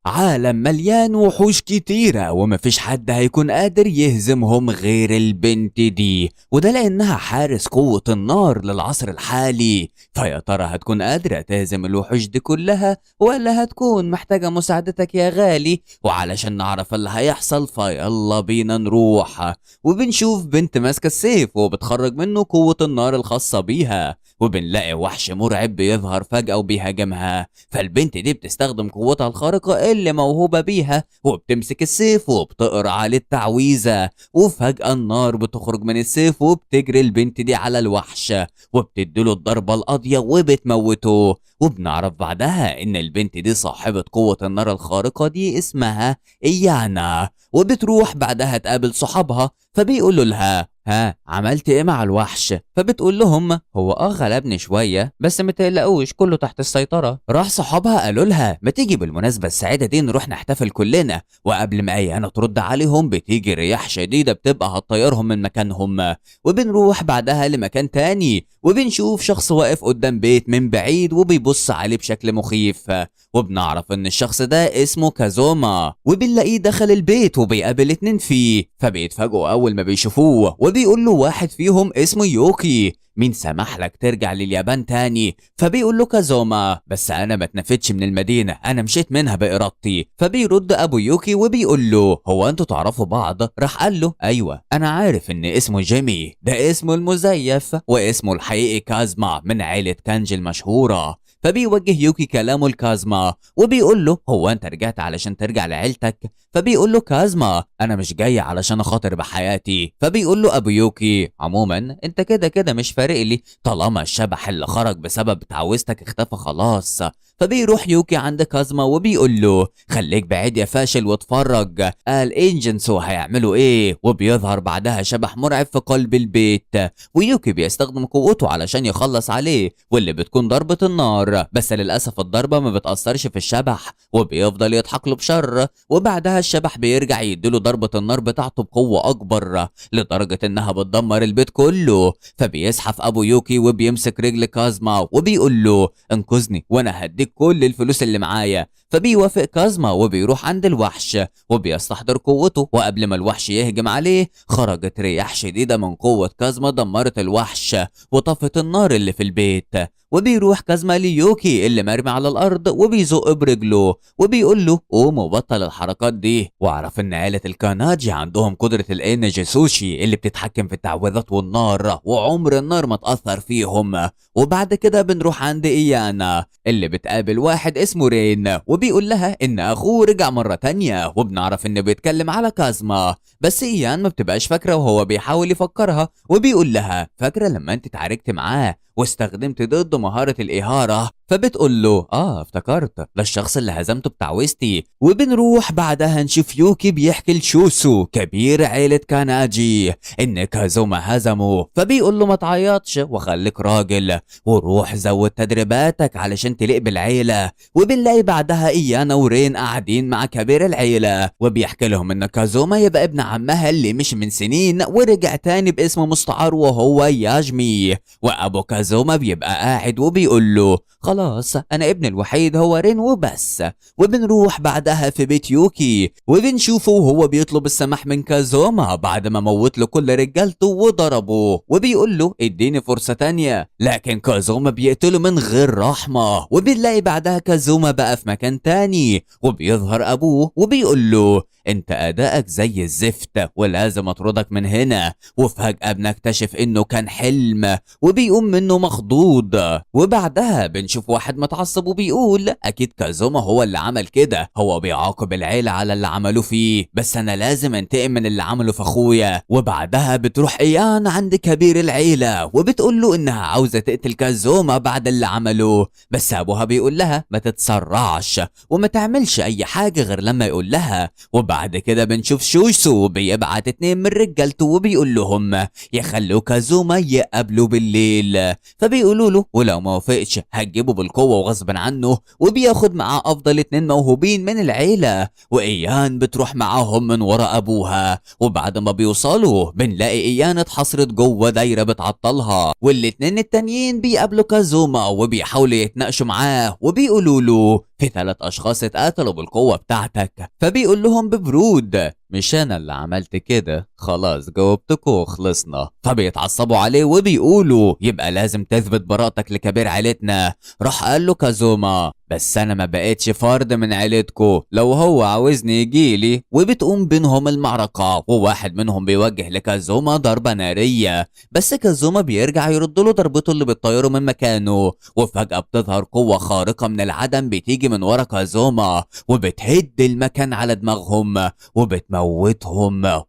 عالم مليان وحوش كتيرة ومفيش حد هيكون قادر يهزمهم غير البنت دي، وده لأنها حارس قوة النار للعصر الحالي. فيا ترى هتكون قادرة تهزم الوحوش دي كلها ولا هتكون محتاجة مساعدتك يا غالي؟ وعلشان نعرف اللي هيحصل فيلا بينا نروح. وبنشوف بنت ماسكة السيف وبتخرج منه قوة النار الخاصة بيها، وبنلاقي وحش مرعب بيظهر فجأة وبيهاجمها. فالبنت دي بتستخدم قوتها الخارقة اللي موهوبة بيها وبتمسك السيف وبتقرا عليه التعويذة، وفجأة النار بتخرج من السيف وبتجري البنت دي على الوحش وبتديله الضربة القاضية وبتموته. وبنعرف بعدها ان البنت دي صاحبة قوة النار الخارقة دي اسمها إيانا، وبتروح بعدها تقابل صحابها فبيقولوا لها ها عملت ايه مع الوحش؟ فبتقول لهم هو غلبني شويه بس ما تقلقوش كله تحت السيطره. راح صحابها قالوا لها ما تيجي بالمناسبه السعيده دي نروح نحتفل كلنا. وقبل ما ايانا ترد عليهم بتيجي رياح شديده بتبقى هتطيرهم من مكانهم. وبنروح بعدها لمكان تاني وبنشوف شخص واقف قدام بيت من بعيد وبيبص عليه بشكل مخيف، وبنعرف ان الشخص ده اسمه كازوما، وبنلاقيه دخل البيت وبيقابل اتنين فيه فبيتفاجئوا اول ما بيشوفوه. وبيقول له واحد فيهم اسمه يوكي مين سمح لك ترجع لليابان تاني؟ فبيقول له كازوما بس انا ما اتنفتش من المدينه، انا مشيت منها بارادتي. فبيرد ابو يوكي وبيقول له هو انتوا تعرفوا بعض؟ راح قال له ايوه انا عارف ان اسمه جيمي ده اسمه المزيف واسمه الحقيقي كازما من عيله كانجي المشهوره. فبيوجه يوكي كلامه لكازما وبيقول له هو انت رجعت علشان ترجع لعيلتك؟ فبيقول له كازما انا مش جاي علشان اخاطر بحياتي. فبيقول له ابو يوكي عموما انت كده كده مش فارق لي طالما الشبح اللي خرج بسبب تعويذتك اختفى خلاص. فبيروح يوكي عند كازما وبيقول له خليك بعيد يا فاشل واتفرج قال انجنسو هيعملوا ايه. وبيظهر بعدها شبح مرعب في قلب البيت ويوكي بيستخدم قوته علشان يخلص عليه واللي بتكون ضربة النار، بس للأسف الضربة ما بتأثرش في الشبح وبيفضل يضحك له بشر. وبعدها الشبح بيرجع يديله ضربة النار بتاعته بقوة أكبر لدرجة إنها بتدمر البيت كله. فبيزحف أبو يوكي وبيمسك رجل كازما وبيقول له انقذني وأنا هديك كل الفلوس اللي معايا. فبيوافق كازما وبيروح عند الوحش وبيستحضر قوته، وقبل ما الوحش يهجم عليه خرجت رياح شديدة من قوة كازما دمرت الوحش وطفت النار اللي في البيت. وبيروح كازما ليوكي اللي مرمي على الارض وبيزق برجله وبيقول له قوم وبطل الحركات دي واعرف ان عيلة الكاناجي عندهم قدرة الانرجي سوشي اللي بتتحكم في التعويذات والنار وعمر النار ما تأثر فيهم. وبعد كده بنروح عند ايانا اللي بتقابل واحد اسمه رين وبيقول لها ان اخوه رجع مرة تانية، وبنعرف انه بيتكلم على كازما بس ايان ما بتبقاش فاكرة وهو بيحاول يفكرها وبيقول لها فاكرة لما انت اتعاركت معاه واستخدمت ضده مهارة الإهارة؟ فبتقول له افتكرت ده الشخص اللي هزمته بتعويذتي. وبنروح بعدها نشوف يوكي بيحكي لشوسو كبير عيلة كاناجي ان كازوما هزمه، فبيقول له ما تعيطش وخليك راجل وروح زود تدريباتك علشان تليق بالعيلة. وبنلاقي بعدها ايانا ورين قاعدين مع كبير العيلة وبيحكي لهم ان كازوما يبقى ابن عمها اللي مش من سنين ورجع تاني باسم مستعار وهو ياجمي. وابو كازوما بيبقى قاعد وبيقول له خلاص انا ابن الوحيد هو رين وبس. وبنروح بعدها في بيت يوكي وبنشوفه وهو بيطلب السماح من كازوما بعد ما موت له كل رجالته وضربه وبيقول له اديني فرصة تانية، لكن كازوما بيقتله من غير رحمة. وبنلاقي بعدها كازوما بقى في مكان تاني وبيظهر ابوه وبيقول له انت ادائك زي الزفت ولازم اطردك من هنا. وفجأة بنكتشف انه كان حلم وبيقوم منه مخضوض. وبعدها بنشوف واحد متعصب وبيقول اكيد كازوما هو اللي عمل كده، هو بيعاقب العيلة على اللي عملوه فيه بس انا لازم انتقم من اللي عمله في اخويا. وبعدها بتروح ايان عند كبير العيلة وبتقول له انها عاوزة تقتل كازوما بعد اللي عمله، بس ابوها بيقول لها ما تتسرعش وما تعملش اي حاجة غير لما يقول لها. وبعد كده بنشوف شوشو بيبعت اتنين من رجالته وبيقول لهم يخلوا كازوما يقابلوا بالليل، فبيقولوا له ولو ما وافقش هتجيبه بالقوة وغصب عنه. وبياخد معاه افضل اتنين موهوبين من العيلة وايان بتروح معاهم من ورا ابوها. وبعد ما بيوصلوا بنلاقي ايان اتحصرت جوه دايرة بتعطلها والاتنين التانيين بيقابلوا كازوما وبيحاولوا يتناقشوا معاه وبيقولوا له في 3 اشخاص اتقتلوا بالقوة بتاعتك. فبيقول لهم ببرود مش انا اللي عملت كده، خلاص جاوبتكوا وخلصنا. فبيتعصبوا عليه وبيقولوا يبقى لازم تثبت براءتك لكبير عيلتنا. راح قال له كازوما بس انا ما بقتش فرد من عيلتكو، لو هو عاوزني يجيلي. وبتقوم بينهم المعركة، وواحد منهم بيوجه لكازوما ضربة نارية، بس كازوما بيرجع يرد له ضربته اللي بتطيره من مكانه. وفجأة بتظهر قوة خارقة من العدم بتيجي من ورا كازوما وبتهد المكان على دماغهم وبتموتهم.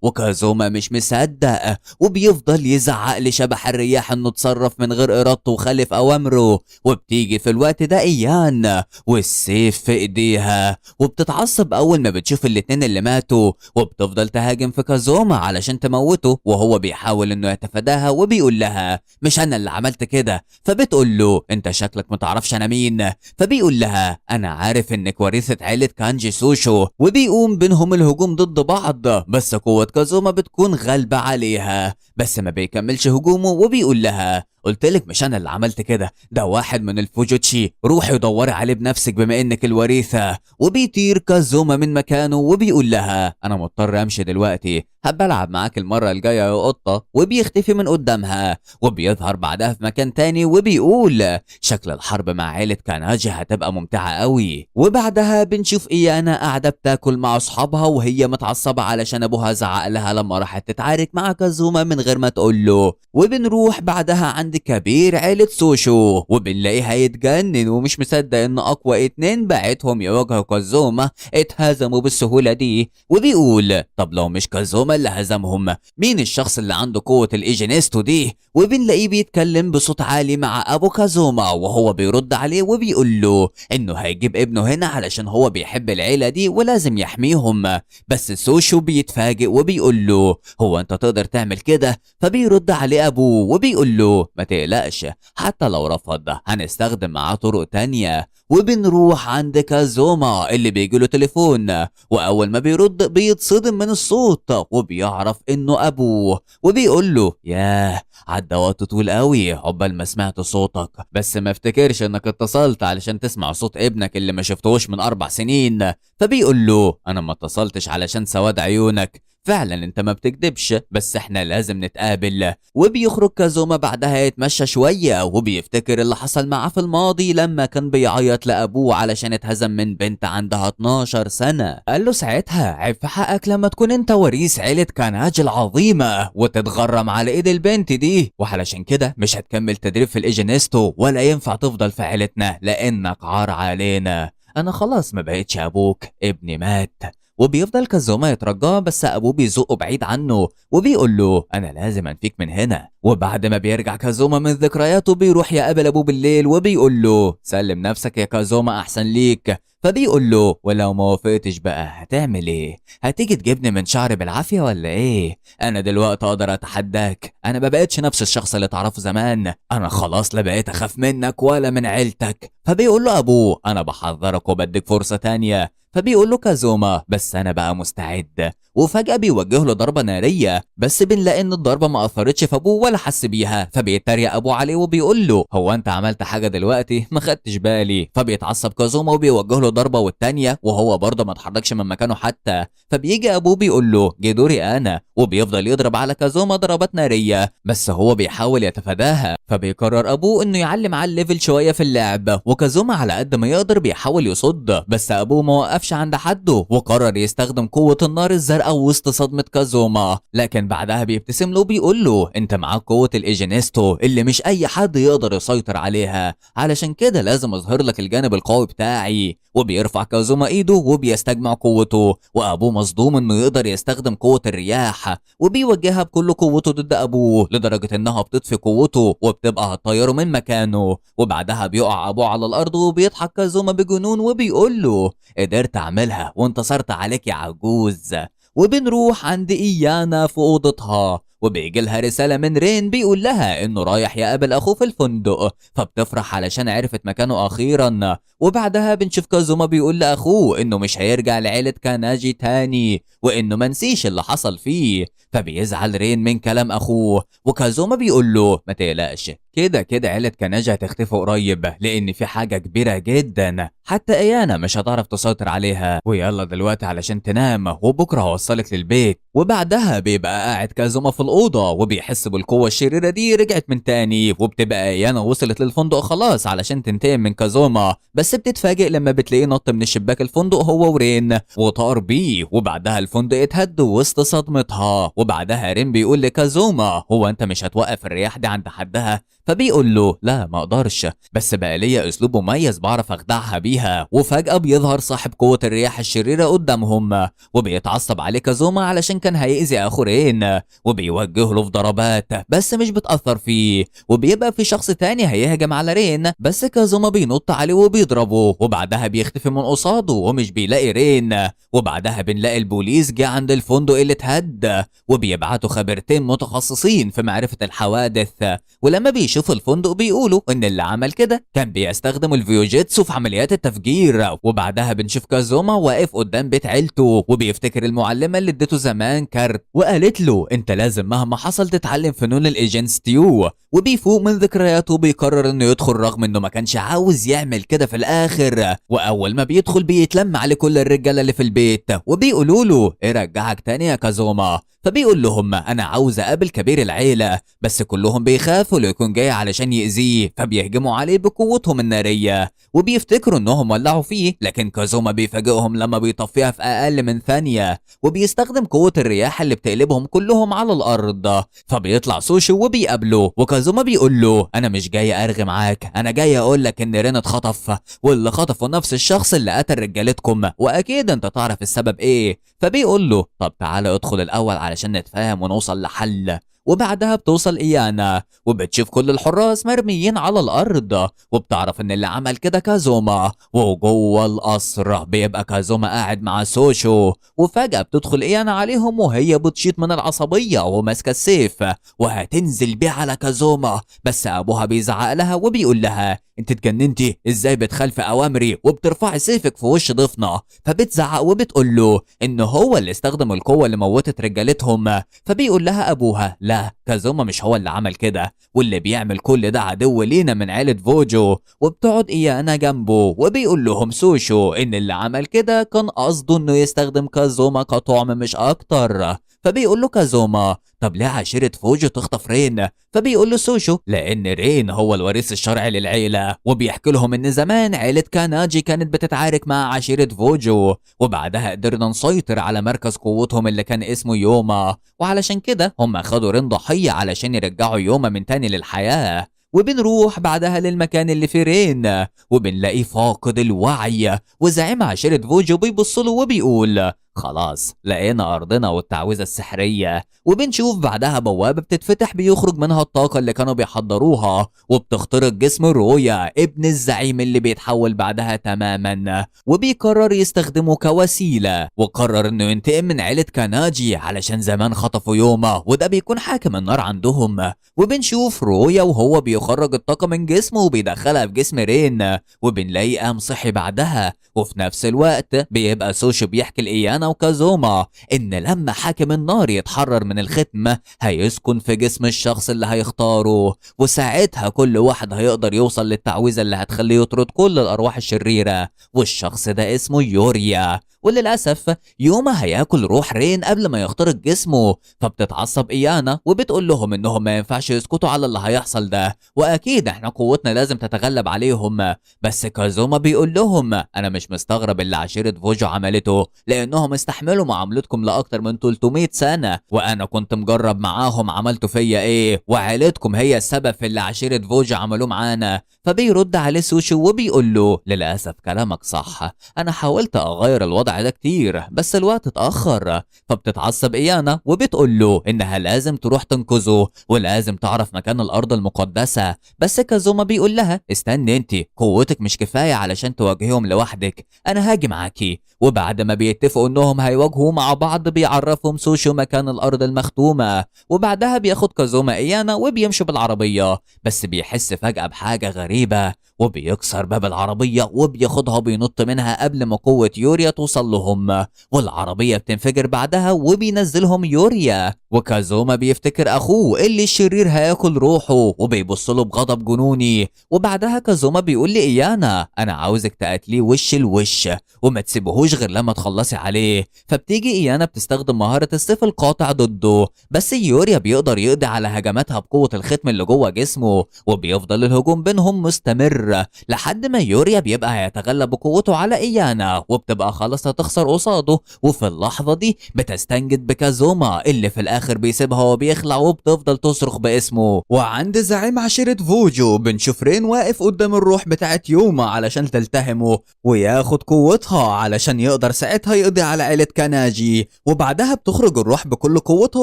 وكازوما مش مصدق وبيفضل يزعق لشبح الرياح انه اتصرف من غير ارادته وخالف اوامره. وبتيجي في الوقت ده ايان والسيف في ايديها، وبتتعصب اول ما بتشوف الاتنين اللي ماتوا، وبتفضل تهاجم في كازوما علشان تموته، وهو بيحاول انه يتفاداها وبيقول لها مش انا اللي عملت كده. فبتقول له انت شكلك متعرفش انا مين. فبيقول لها انا عارف انك وريثة عيلة كانجي سوشو. وبيقوم بينهم الهجوم ضد بعض، بس قوة كازوما بتكون غالبة عليها، بس ما بيكملش هجومه وبيقول لها قلتلك مش انا اللي عملت كده، ده واحد من الفوجوتشي، روحي دوري عليه بنفسك بما انك الوريثة. وبيطير كازوما من مكانه وبيقول لها انا مضطر امشي دلوقتي، هبقى العب معاك المرة الجاية يا قطة. وبيختفي من قدامها وبيظهر بعدها في مكان تاني وبيقول شكل الحرب مع عيلة كاناجي هتبقى ممتعة قوي. وبعدها بنشوف ايانا قاعدة بتاكل مع اصحابها وهي متعصبة علشان ابوها زعق لها لما راحت تتعارك مع كازوما من غير ما تقوله. وبنروح بعدها عند كبير عيلة سوشو وبنلاقيها يتجنن ومش مصدق ان اقوى اتنين بعتهم يواجهوا كازوما اتهزموا بالسهولة دي. وبيقول طب لو مش كازوما اللي هزمهم، مين الشخص اللي عنده قوة الايجينيستو دي؟ وبنلاقيه بيتكلم بصوت عالي مع ابو كازوما وهو بيرد عليه وبيقول له انه هيجيب ابنه هنا علشان هو بيحب العيلة دي ولازم يحميهم. بس سوشو بيتفاجئ وبيقول له هو انت تقدر تعمل كده؟ فبيرد عليه ابوه وبيقول له ما تقلقش، حتى لو رفض هنستخدم معاه طرق تانية. وبنروح عند كازوما اللي بيجيله تليفون، واول ما بيرد بيتصدم من الصوت وبيعرف انه ابوه، وبيقول له ياه عدى وقت طويل قوي عقبال ما سمعت صوتك، بس ما افتكرش انك اتصلت علشان تسمع صوت ابنك اللي ما شفتهوش من 4 سنين. فبيقول له انا ما اتصلتش علشان سواد عيونك، فعلا انت ما بتكدبش، بس احنا لازم نتقابل. وبيخرج كازوما بعدها يتمشى شوية وبيفتكر اللي حصل معاه في الماضي لما كان بيعيط لأبوه علشان اتهزم من بنت عندها 12 سنة. قال له ساعتها عيب في حقك لما تكون انت وريث عيلة كاناجي العظيمة وتتغرم على ايد البنت دي، وعلشان كده مش هتكمل تدريب في الايجينيستو ولا ينفع تفضل في عيلتنا لانك عار علينا. انا خلاص ما بقيتش ابوك، ابني مات. وبيفضل كازوما يترجاه بس ابوه بيزقه بعيد عنه وبيقول له انا لازم انفيك من هنا. وبعد ما بيرجع كازوما من ذكرياته بيروح يقابل ابوه بالليل وبيقول له سلم نفسك يا كازوما احسن ليك. فبيقول له ولو ما وافقتش بقى هتعمل ايه؟ هتيجي تجيبني من شعري بالعافيه ولا ايه؟ انا دلوقتي اقدر اتحداك، انا ما بقتش نفس الشخص اللي تعرفه زمان، انا خلاص لا بقيت اخاف منك ولا من عيلتك. فبيقول له ابوه انا بحذرك وبديك فرصه تانية. فبيقول له كازوما بس انا بقى مستعد. وفجأة بيوجه له ضربة نارية، بس بنلاقي ان الضربة ما اثرتش في ابوه ولا حس بيها. فبيتريق ابوه عليه وبيقول له هو انت عملت حاجة دلوقتي؟ ما خدتش بالي. فبيتعصب كازوما وبيوجه له ضربة والتانية وهو برضه ما اتحركش من مكانه حتى. فبيجي ابوه بيقول له جه دوري انا، وبيفضل يضرب على كازوما ضربات نارية بس هو بيحاول يتفاداها. فبيقرر ابوه انه يعلم على الليفل شوية في اللعب، وكازوما على قد ما يقدر بيحاول يصد، بس ابوه ما وقفش عند حده وقرر يستخدم قوة النار الزرقاء وسط صدمة كازوما. لكن بعدها بيبتسم له وبيقول له انت معاك قوة الايجينيستو اللي مش اي حد يقدر يسيطر عليها، علشان كده لازم اظهر لك الجانب القوي بتاعي. وبيرفع كازوما ايده وبيستجمع قوته، وابوه مصدوم انه يقدر يستخدم قوة الرياح وبيوجهها بكل قوته ضد ابوه لدرجة انها بتطفي قوته وبتبقى هتطيره من مكانه. وبعدها بيقع ابوه على الارض وبيضحك كازوما بجنون وبيقول له قدرت اعملها وانتصرت عليك يا عجوز. وبنروح عند ايانا في اوضتها وبيجي لها رسالة من رين بيقول لها انه رايح يقابل اخوه في الفندق، فبتفرح علشان عرفت مكانه اخيرا. وبعدها بنشوف كازوما بيقول لاخوه انه مش هيرجع لعيلة كاناجي تاني وانه منسيش اللي حصل فيه، فبيزعل رين من كلام اخوه، وكازوما بيقول له ما تقلقش، كده كده عيلة كاناجي هتختفي قريب لان في حاجة كبيرة جدا حتى ايانا مش هتعرف تسيطر عليها، ويلا دلوقتي علشان تنام وبكره هوصلك للبيت. وبعدها بيبقى قاعد كازوما في الأوضة وبيحس بالقوة الشريرة دي رجعت من تاني، وبتبقى ايانا وصلت للفندق خلاص علشان تنتقم من كازوما، بس بتتفاجئ لما بتلاقيه نط من الشباك الفندق هو ورين وطار بيه، وبعدها الفندق اتهد وسط صدمتها. وبعدها رين بيقول لكازوما هو انت مش هتوقف الرياح دي عند حدها؟ فبيقول له لا ما اقدرش، بس بقى ليا اسلوب مميز بعرف اخدعها بيها. وفجأة بيظهر صاحب قوة الرياح الشريرة قدامهم وبيتعصب عليه كازوما علشان كان هيأذي اخو رين، وبيوجه له في ضربات بس مش بتأثر فيه، وبيبقى في شخص تاني هيهجم على رين بس كازوما بينط عليه وبيضربه، وبعدها بيختفي من قصاده ومش بيلاقي رين. وبعدها بنلاقي البوليس جه عند الفندق اللي اتهد وبيبعتوا خبيرتين متخصصين في معرفة الحوادث، ولما بيشوفوا الفندق بيقولوا ان اللي عمل كده كان بيستخدم الفيوجيتسو في عمليات التفجير. وبعدها بنشوف كازوما واقف قدام بيت عيلته وبيفتكر المعلمة اللي اديته زمان كارت وقالت له انت لازم مهما حصل تتعلم فنون الايجنستيو، وبيفوق من ذكرياته وبيقرر انه يدخل رغم انه ما كانش عاوز يعمل كده في الاخر. واول ما بيدخل بيتلم عليه كل الرجاله اللي في البيت وبيقولوا له ايه رجعك تاني يا كازوما؟ فبيقول لهم انا عاوز اقابل كبير العيله، بس كلهم بيخافوا لو يكون جاي علشان يأذيه، فبيهجموا عليه بقوتهم الناريه وبيفتكروا انهم ولعوا فيه، لكن كازوما بيفاجئهم لما بيطفيها في اقل من ثانيه وبيستخدم قوه الرياح اللي بتقلبهم كلهم على الارض. فبيطلع سوشي وبيقابله وكازوما بيقول له انا مش جاي ارغي معاك، انا جاي اقول لك ان رين اتخطف واللي خطفه نفس الشخص اللي قتل رجالتكم، واكيد انت تعرف السبب ايه. فبيقول له طب تعالى ادخل الاول علشان نتفاهم ونوصل لحل. وبعدها بتوصل إيانا وبتشوف كل الحراس مرميين على الأرض وبتعرف إن اللي عمل كده كازوما، وجوه القصر بيبقى كازوما قاعد مع سوشو، وفجأة بتدخل إيانا عليهم وهي بتشيط من العصبية وماسكة السيف وهتنزل بيه على كازوما، بس أبوها بيزعق لها وبيقول لها انت اتجننتي؟ ازاي بتخالفي اوامري وبترفعي سيفك في وش ضيفنا؟ فبتزعق وبتقول له ان هو اللي استخدم القوه اللي موتت رجالتهم. فبيقول لها ابوها لا كازوما مش هو اللي عمل كده، واللي بيعمل كل ده عدو لينا من عيله فوجو. وبتقعد ايانا جنبه وبيقول لهم سوشو ان اللي عمل كده كان قصده انه يستخدم كازوما كطعم مش اكتر. فبيقول له كازوما طب ليه عشيرة فوجو تخطف رين؟ فبيقول له سوشو لأن رين هو الوريث الشرعي للعيلة، وبيحكي لهم إن زمان عيلة كاناجي كانت بتتعارك مع عشيرة فوجو، وبعدها قدرنا نسيطر على مركز قوتهم اللي كان اسمه يوما، وعلشان كده هم خدوا رين ضحية علشان يرجعوا يوما من تاني للحياة. وبنروح بعدها للمكان اللي فيه رين وبنلاقيه فاقد الوعي، وزعيم عشيرة فوجو بيبصله وبيقول خلاص لقينا أرضنا والتعويذة السحرية. وبنشوف بعدها بوابة بتتفتح بيخرج منها الطاقة اللي كانوا بيحضروها وبتخترق جسم رويا ابن الزعيم اللي بيتحول بعدها تماما، وبيقرر يستخدمه كوسيلة، وقرر انه ينتقم من عيلة كاناجي علشان زمان خطفوا يوما وده بيكون حاكم النار عندهم. وبنشوف رويا وهو بيخرج الطاقة من جسمه وبيدخلها في جسم رين، وبنلاقيه قام صحي بعدها. وفي نفس الوقت بيبقى سوشي بيحكي لإيانا وكازوما ان لما حاكم النار يتحرر من الختم هيسكن في جسم الشخص اللي هيختاره، وساعتها كل واحد هيقدر يوصل للتعويذة اللي هتخليه يطرد كل الأرواح الشريرة، والشخص ده اسمه يوريا. وللأسف يوما هياكل روح رين قبل ما يخترق جسمه، فبتتعصب إيانا وبتقول لهم إنهم ما ينفعش يسكتوا على اللي هيحصل ده، وأكيد إحنا قوتنا لازم تتغلب عليهم. بس كازوما بيقول لهم أنا مش مستغرب اللي عشيرة فوجو عملته، لأنهم استحملوا معاملتكم لأكتر من 300 سنة، وأنا كنت مجرب معاهم عملتوا فيا إيه، وعيلتكم هي السبب في اللي عشيرة فوجو عملوه معانا. فبيرد عليه سوشي وبيقول له للأسف كلامك صح، أنا حاولت أغير الوضع الوضع ده كتير بس الوقت اتأخر. فبتتعصب إيانا وبتقول له إنها لازم تروح تنقذه ولازم تعرف مكان الأرض المقدسة. بس كازوما بيقول لها استني انت، قوتك مش كفاية علشان تواجههم لوحدك، أنا هاجي معاكي. وبعد ما بيتفقوا إنهم هيواجهوا مع بعض بيعرفهم سوشو مكان الأرض المختومة. وبعدها بياخد كازوما إيانا وبيمشوا بالعربية. بس بيحس فجأة بحاجة غريبة وبيكسر باب العربية وبياخدها وبينط منها قبل ما قوة يوريا توصل لهم. والعربية بتنفجر بعدها وبينزلهم يوريا. وكازوما بيفتكر أخوه اللي الشرير هياكل روحه وبيبص له بغضب جنوني. وبعدها كازوما بيقول لإيانا أنا عاوزك تقتليه وش الوش وما تسيبهوش غير لما تخلصي عليه. فبتيجي إيانا بتستخدم مهارة السيف القاطع ضده. بس يوريا بيقدر يقضي على هجماتها بقوة الختم اللي جوه جسمه. وبيفضل الهجوم بينهم مستمر لحد ما يوريا بيبقى هيتغلب بقوته على إيانا وبتبقى خلاص هتخسر قصاده. وفي اللحظة دي بتستنجد بكازوما اللي في الآخر بيسيبها وبيخلع وبتفضل تصرخ باسمه. وعند زعيم عشيرة فوجو بنشوف رين واقف قدام الروح بتاعت يوما علشان تلتهمه وياخد قوتها علشان يقدر ساعتها يقضي على عيلة كاناجي. وبعدها بتخرج الروح بكل قوتها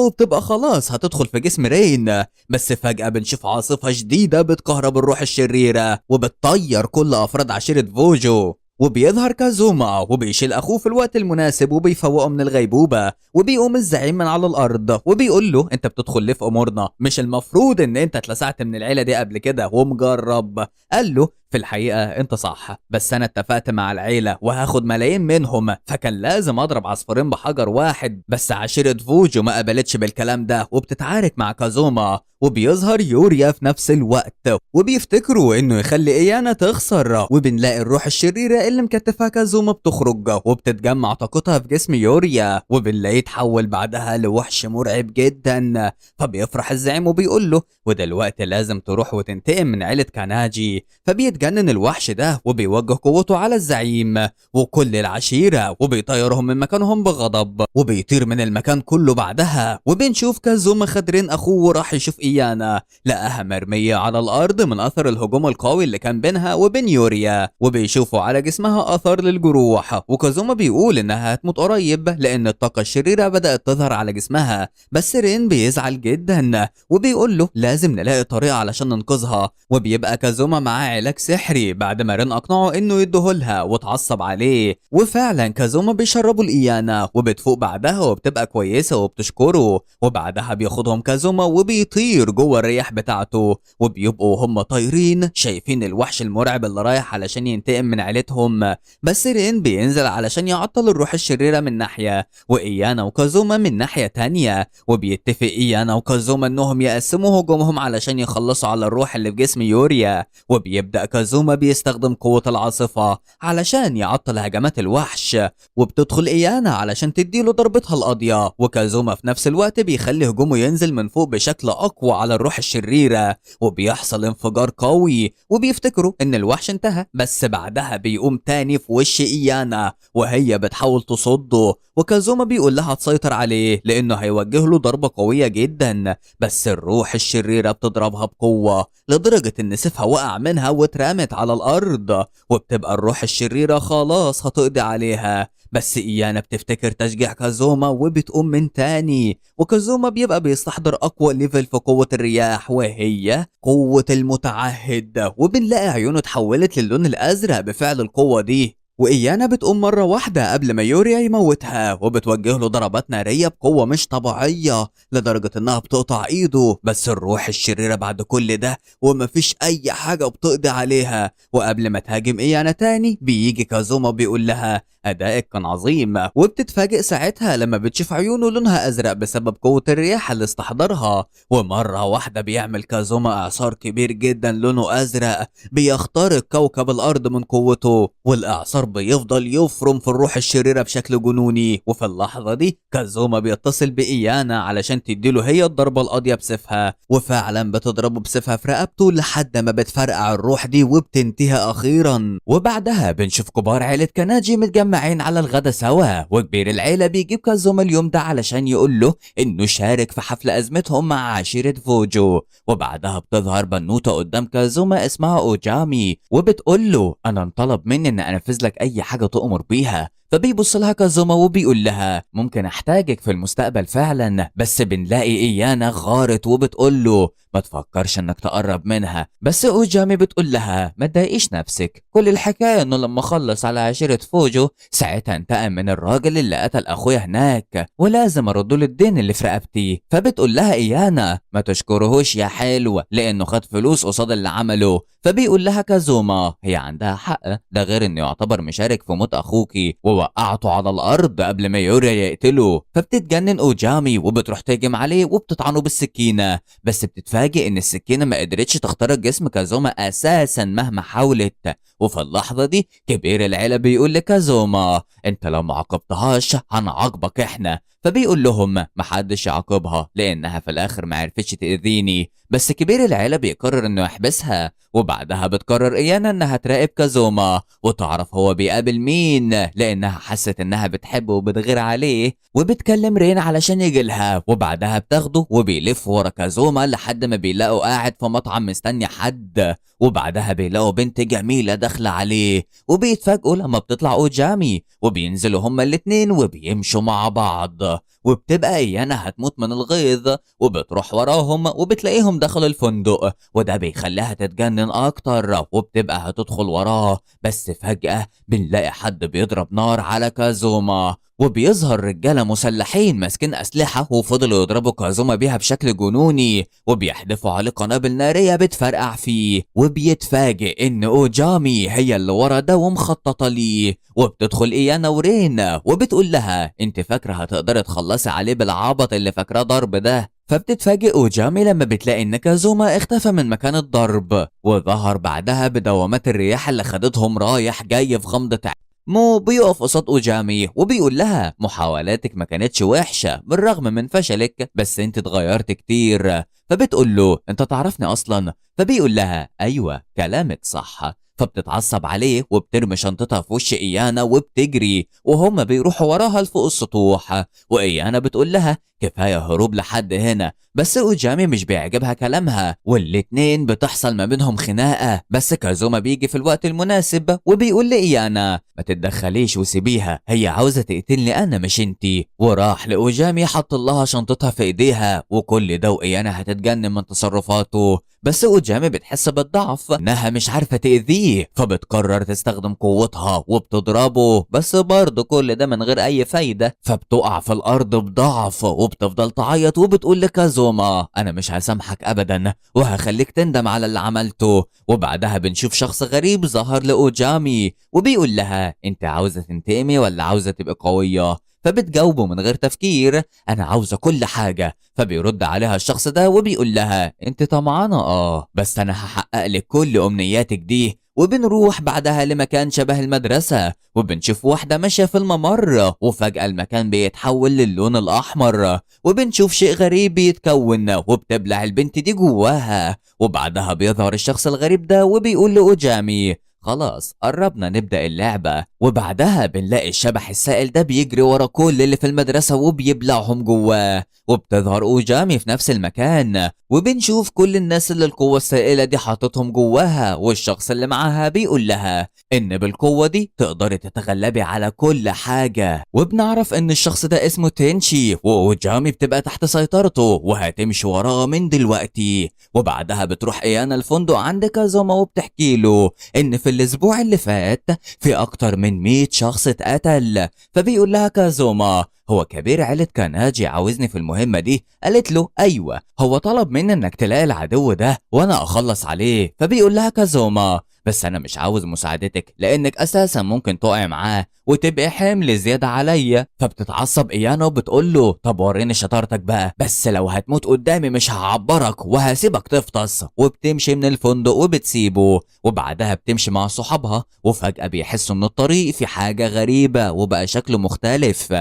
وبتبقى خلاص هتدخل في جسم رين. بس فجأة بنشوف عاصفة شديدة بتكهرب الروح الشريرة وبتطير كل أفراد عشيرة فوجو. وبيظهر كازوما وبيشيل اخوه في الوقت المناسب وبيفوقه من الغيبوبه. وبيقوم الزعيم من على الارض وبيقول له انت بتدخل ليه في امورنا؟ مش المفروض ان انت اتلسعت من العيله دي قبل كده ومجرب؟ قال له في الحقيقة انت صح بس انا اتفقت مع العيلة وهاخد ملايين منهم فكان لازم اضرب عصفورين بحجر واحد. بس عشيرة فوجو ما قبلتش بالكلام ده وبتتعارك مع كازوما. وبيظهر يوريا في نفس الوقت وبيفتكروا انه يخلي ايانا تخسر. وبنلاقي الروح الشريرة اللي مكتفها كازوما بتخرج وبتتجمع طاقتها في جسم يوريا. وبنلاقيه يتحول بعدها لوحش مرعب جدا. فبيفرح الزعيم وبيقول له ودلوقتي لازم تروح وتنتقم من عيلة كاناجي. فبيتجنن الوحش ده وبيوجه قوته على الزعيم وكل العشيرة وبيطيرهم من مكانهم بغضب وبيطير من المكان كله. بعدها وبنشوف كازوما خدرين اخوه وراح يشوف ايانا لقاها مرمية على الارض من اثر الهجوم القوي اللي كان بينها وبين يوريا. وبيشوفوا على جسمها اثر للجروح وكازوما بيقول انها هتموت قريب لان الطاقة الشريرة بدأت تظهر على جسمها. بس رين بيزعل جدا وبيقول له لازم نلاقي طريقة علشان ننقذها. وبيبقى كازوما معاه علاج سحري بعد ما رين اقنعه انه يديهولها وتعصب عليه. وفعلا كازوما بيشربوا لايانا وبتفوق بعدها وبتبقى كويسة وبتشكره. وبعدها بياخدهم كازوما وبيطير جوه الرياح بتاعته وبيبقوا هم طايرين شايفين الوحش المرعب اللي رايح علشان ينتقم من عيلتهم. بس رين بينزل علشان يعطل الروح الشريرة من ناحية وايانا وكازوما من ناحية تانية. وبيتفق ايانا وكازوما انهم يقسموا هجومهم علشان يخلصوا على الروح اللي في جسم يوريا. وبيبدأ كازوما بيستخدم قوة العاصفة علشان يعطل هجمات الوحش. وبتدخل ايانا علشان تديله ضربتها القاضية. وكازوما في نفس الوقت بيخلي هجومه ينزل من فوق بشكل اقوى على الروح الشريرة وبيحصل انفجار قوي وبيفتكروا ان الوحش انتهى. بس بعدها بيقوم تاني في وش ايانا وهي بتحاول تصده. وكازوما بيقول لها تسيطر عليه لانه هيوجه له ضربة قوية جدا. بس الروح الشريرة بتضربها بقوة لدرجة ان سيفها وقع منها واترمت على الارض. وبتبقى الروح الشريرة خلاص هتقضي عليها. بس ايانا بتفتكر تشجيع كازوما وبتقوم من تاني. وكازوما بيبقى بيستحضر اقوى ليفل في قوة الرياح وهي قوة المتعهد. وبنلاقي عيونه اتحولت للون الازرق بفعل القوة دي. وايانا بتقوم مرة واحدة قبل ما يوريا يموتها وبتوجه له ضربات نارية بقوة مش طبيعية لدرجة انها بتقطع ايده. بس الروح الشريرة بعد كل ده ومفيش اي حاجة بتقضي عليها. وقبل ما تهاجم ايانا تاني بيجي كازوما بيقول لها ادائك كان عظيم. وبتتفاجئ ساعتها لما بتشوف عيونه لونها ازرق بسبب قوة الرياح اللي استحضرها. ومرة واحدة بيعمل كازوما اعصار كبير جدا لونه ازرق بيخترق كوكب الارض من قوته. والاعصار بيفضل يفرم في الروح الشريرة بشكل جنوني. وفي اللحظة دي كازوما بيتصل بإيانا علشان تديله هي الضربة القاضية بسيفها. وفعلا بتضربه بسيفها في رقبته لحد ما بتفرقع الروح دي وبتنتهي أخيرا. وبعدها بنشوف كبار عيلة كاناجي متجمعين على الغدا سوا. وكبير العيلة بيجيب كازوما اليوم ده علشان يقول له إنه شارك في حفل أزمتهم مع عشيرة فوجو. وبعدها بتظهر بنوتة قدام كازوما اسمها أوجامي وبتقول له أنا انطلب مني إن أنفذ لك أي حاجة تؤمر بيها. فبيبص لها كازوما وبيقول لها ممكن احتاجك في المستقبل فعلا، بس بنلاقي ايانا غارت وبتقول له ما تفكرش انك تقرب منها. بس اوجامي بتقول لها ما تضايقيش نفسك، كل الحكايه انه لما خلص على عشيره فوجو ساعتها انتقم من الراجل اللي قتل اخويا هناك، ولازم ارد له الدين اللي في رقبتي. فبتقول لها ايانا ما تشكرهوش يا حلو لانه خد فلوس قصاد اللي عمله. فبيقول لها كازوما هي عندها حق، ده غير انه يعتبر مشارك في موت اخوكي ووقعته على الارض قبل ما يوريا يقتله. فبتتجنن اوجامي وبتروح تهجم عليه وبتطعنه بالسكينه، بس بتتفاجئ ان السكينه ما قدرتش تخترق جسم كازوما اساسا مهما حاولت. وفي اللحظه دي كبير العيله بيقول لكازوما انت لو ما عاقبتهاش هنعاقبك احنا. فبيقول لهم محدش يعاقبها لانها في الاخر ما عرفتش تاذيني. بس كبير العيله بيقرر انه يحبسها، وبعدها بتقرر ايانا انها تراقب كازوما وتعرف هو بيقابل مين، لانها حست انها بتحبه وبتغير عليه. وبتكلم رين علشان يجي لها، وبعدها بتاخده وبيلف ورا كازوما لحد ما بيلاقوا قاعد في مطعم مستني حد. وبعدها بيلاقوا بنت جميله داخله عليه، وبيتفاجئوا لما بتطلع اوجامي وبينزلوا هما الاتنين وبيمشوا مع بعض. وبتبقى ايانا هتموت من الغيظ وبتروح وراهم وبتلاقيهم دخلوا الفندق، وده بيخليها تتجنن اكتر وبتبقى هتدخل وراه. بس فجأة بنلاقي حد بيضرب نار على كازوما، وبيظهر رجالة مسلحين ماسكين أسلحة وفضلوا يضربوا كازوما بيها بشكل جنوني وبيحدفوا عليه قنابل نارية بتفرقع فيه. وبيتفاجئ إن أوجامي هي اللي ورا ده ومخططة ليه. وبتدخل إيانا ورين وبتقول لها أنت فاكرة هتقدري تخلصي عليه بالعبط اللي فاكراه ضرب ده؟ فبتتفاجئ اوجامي لما بتلاقي ان كازوما اختفى من مكان الضرب، وظهر بعدها بدوامات الرياح اللي خدتهم رايح جاي في غمضة عين. مو بيقف قصاد اوجامي وبيقول لها محاولاتك ما كانتش وحشة بالرغم من فشلك، بس انت اتغيرت كتير. فبتقول له انت تعرفني اصلا؟ فبيقول لها ايوه كلامك صح. فبتتعصب عليه وبترمي شنطتها في وش ايانا وبتجري، وهم بيروحوا وراها لفوق السطوح. وايانا بتقول لها كفايه هروب لحد هنا، بس اوجامي مش بيعجبها كلامها والاتنين بتحصل ما بينهم خناقه. بس كازوما بيجي في الوقت المناسب وبيقول لايانا ما تتدخليش وسيبيها، هي عاوزه تقتلني انا مش انتي. وراح لاوجامي حط لها شنطتها في ايديها، وكل ده وايانا هتتجنن من تصرفاته. بس اوجامي بتحس بالضعف انها مش عارفه تاذيه، فبتقرر تستخدم قوتها وبتضربه، بس برضه كل ده من غير اي فايده. فبتقع في الارض بضعف وبتفضل تعيط وبتقول لكازوما انا مش هسامحك ابدا وهخليك تندم على اللي عملته. وبعدها بنشوف شخص غريب ظهر لاوجامي وبيقول لها انت عاوزه تنتقمي ولا عاوزه تبقى قويه؟ فبتجاوبه من غير تفكير انا عاوزه كل حاجه. فبيرد عليها الشخص ده وبيقول لها انت طمعانه بس انا هحقق لك كل امنياتك دي. وبنروح بعدها لمكان شبه المدرسة وبنشوف واحدة ماشية في الممر، وفجأة المكان بيتحول للون الأحمر وبنشوف شيء غريب بيتكون وبتبلع البنت دي جواها. وبعدها بيظهر الشخص الغريب ده وبيقول لأوجامي خلاص قربنا نبدأ اللعبة. وبعدها بنلاقي الشبح السائل ده بيجري ورا كل اللي في المدرسة وبيبلعهم جواه. وبتظهر اوجامي في نفس المكان وبنشوف كل الناس اللي القوة السائلة دي حاطتهم جواها، والشخص اللي معاها بيقول لها ان بالقوة دي تقدري تتغلبي على كل حاجة. وبنعرف ان الشخص ده اسمه تنشي، واوجامي بتبقى تحت سيطرته وهتمشي وراه من دلوقتي. وبعدها بتروح ايانا الفندق عند كازوما وبتحكي له ان في الاسبوع اللي فات في اكتر من 100 شخص اتقتل. فبيقول لها كازوما هو كبير عيلة كاناجي عاوزني في المهمة دي؟ قالت له ايوه، هو طلب مني انك تلاقي العدو ده وانا اخلص عليه. فبيقول لها كازوما بس انا مش عاوز مساعدتك لانك اساسا ممكن تقعي معاه وتبقي حمل زيادة عليا. فبتتعصب ايانا وبتقول له طب وريني شطارتك بقى، بس لو هتموت قدامي مش هعبرك وهسيبك تفطس. وبتمشي من الفندق وبتسيبه، وبعدها بتمشي مع صحابها وفجأة بيحسوا ان الطريق في حاجة غريبة وبقى شكله مختلف.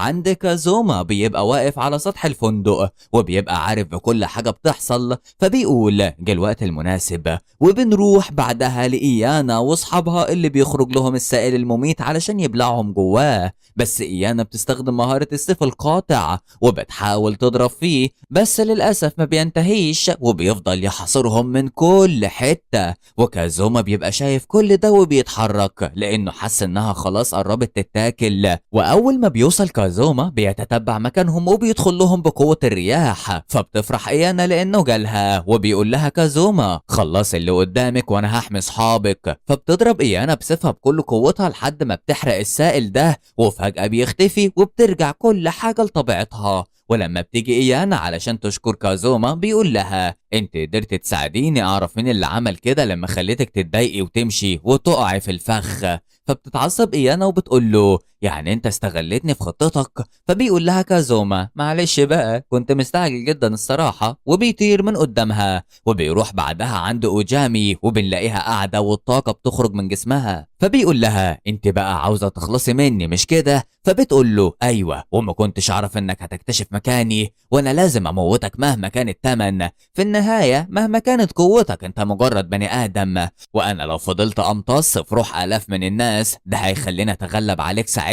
عند كازوما بيبقى واقف على سطح الفندق وبيبقى عارف بكل حاجة بتحصل، فبيقول جه الوقت المناسب. وبنروح بعدها لإيانا واصحابها اللي بيخرج لهم السائل المميت علشان يبلعهم جواه، بس إيانا بتستخدم مهارة السيف القاطع وبتحاول تضرب فيه، بس للأسف ما بينتهيش وبيفضل يحاصرهم من كل حتة. وكازوما بيبقى شايف كل ده وبيتحرك لأنه حس إنها خلاص قربت تتاكل. وأول ما بيوصل كازوما بيتتبع مكانهم وبيدخل لهم بقوة الرياح، فبتفرح إيانا لأنه جالها وبيقول لها كازوما خلص اللي قدامك وأنا هحمي صحابك. فبتضرب إيانا بسيفها بكل قوتها لحد ما بتحرق السائل ده، وفجأة بيختفي وبترجع كل حاجة لطبيعتها. ولما بتيجي إيانا علشان تشكر كازوما بيقول لها انت قدرت تساعديني اعرف مين اللي عمل كده لما خليتك تتضايقي وتمشي وتقعي في الفخ. فبتتعصب إيانا وبتقول له يعني انت استغلتني في خطتك. فبيقول لها كازوما معلش بقى كنت مستعجل جدا الصراحة، وبيطير من قدامها. وبيروح بعدها عند اوجامي وبنلاقيها قاعدة والطاقة بتخرج من جسمها. فبيقول لها انت بقى عاوزة تخلصي مني مش كده؟ فبتقول له ايوه، وما كنتش اعرف انك هتكتشف مكاني وانا لازم اموتك مهما كان التمن. في النهاية مهما كانت قوتك انت مجرد بني ادم، وانا لو فضلت امتص في روح الاف من الناس ده هيخليني اتغلب عليك ساعتها.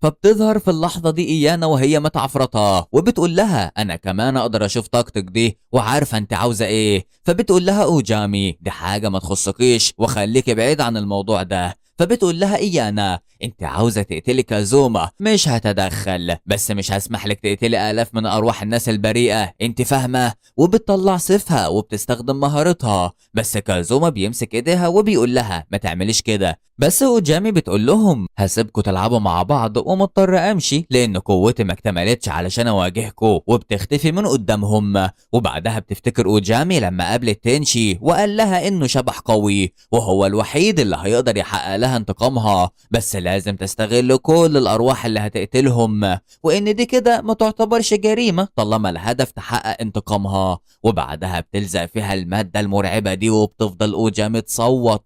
فبتظهر في اللحظة دي ايانا وهي متعفرطة وبتقول لها انا كمان اقدر اشوف طاقتك دي وعارفة انت عاوزة ايه. فبتقول لها اوجامي دي حاجة ما تخصكيش وخليكي بعيد عن الموضوع ده. فبتقول لها إيانا انت عاوزة تقتلي كازوما مش هتدخل، بس مش هسمح لك تقتلي آلاف من أرواح الناس البريئة انت فاهمة. وبتطلع سيفها وبتستخدم مهارتها، بس كازوما بيمسك ايديها وبيقول لها ما تعمليش كده. بس اوجامي بتقول لهم هسيبكوا تلعبوا مع بعض ومضطر امشي لان قوتي ما اكتملتش علشان اواجهكوا، وبتختفي من قدامهم. وبعدها بتفتكر اوجامي لما قابلت تنشي وقال لها انه شبح قوي وهو الوحيد اللي هيقدر يحقق لها انتقامها، بس لازم تستغل كل الارواح اللي هتقتلهم، وان دي كده ما تعتبرش جريمة طالما الهدف تحقق انتقامها. وبعدها بتلزق فيها المادة المرعبة دي وبتفضل اوجامي تصوت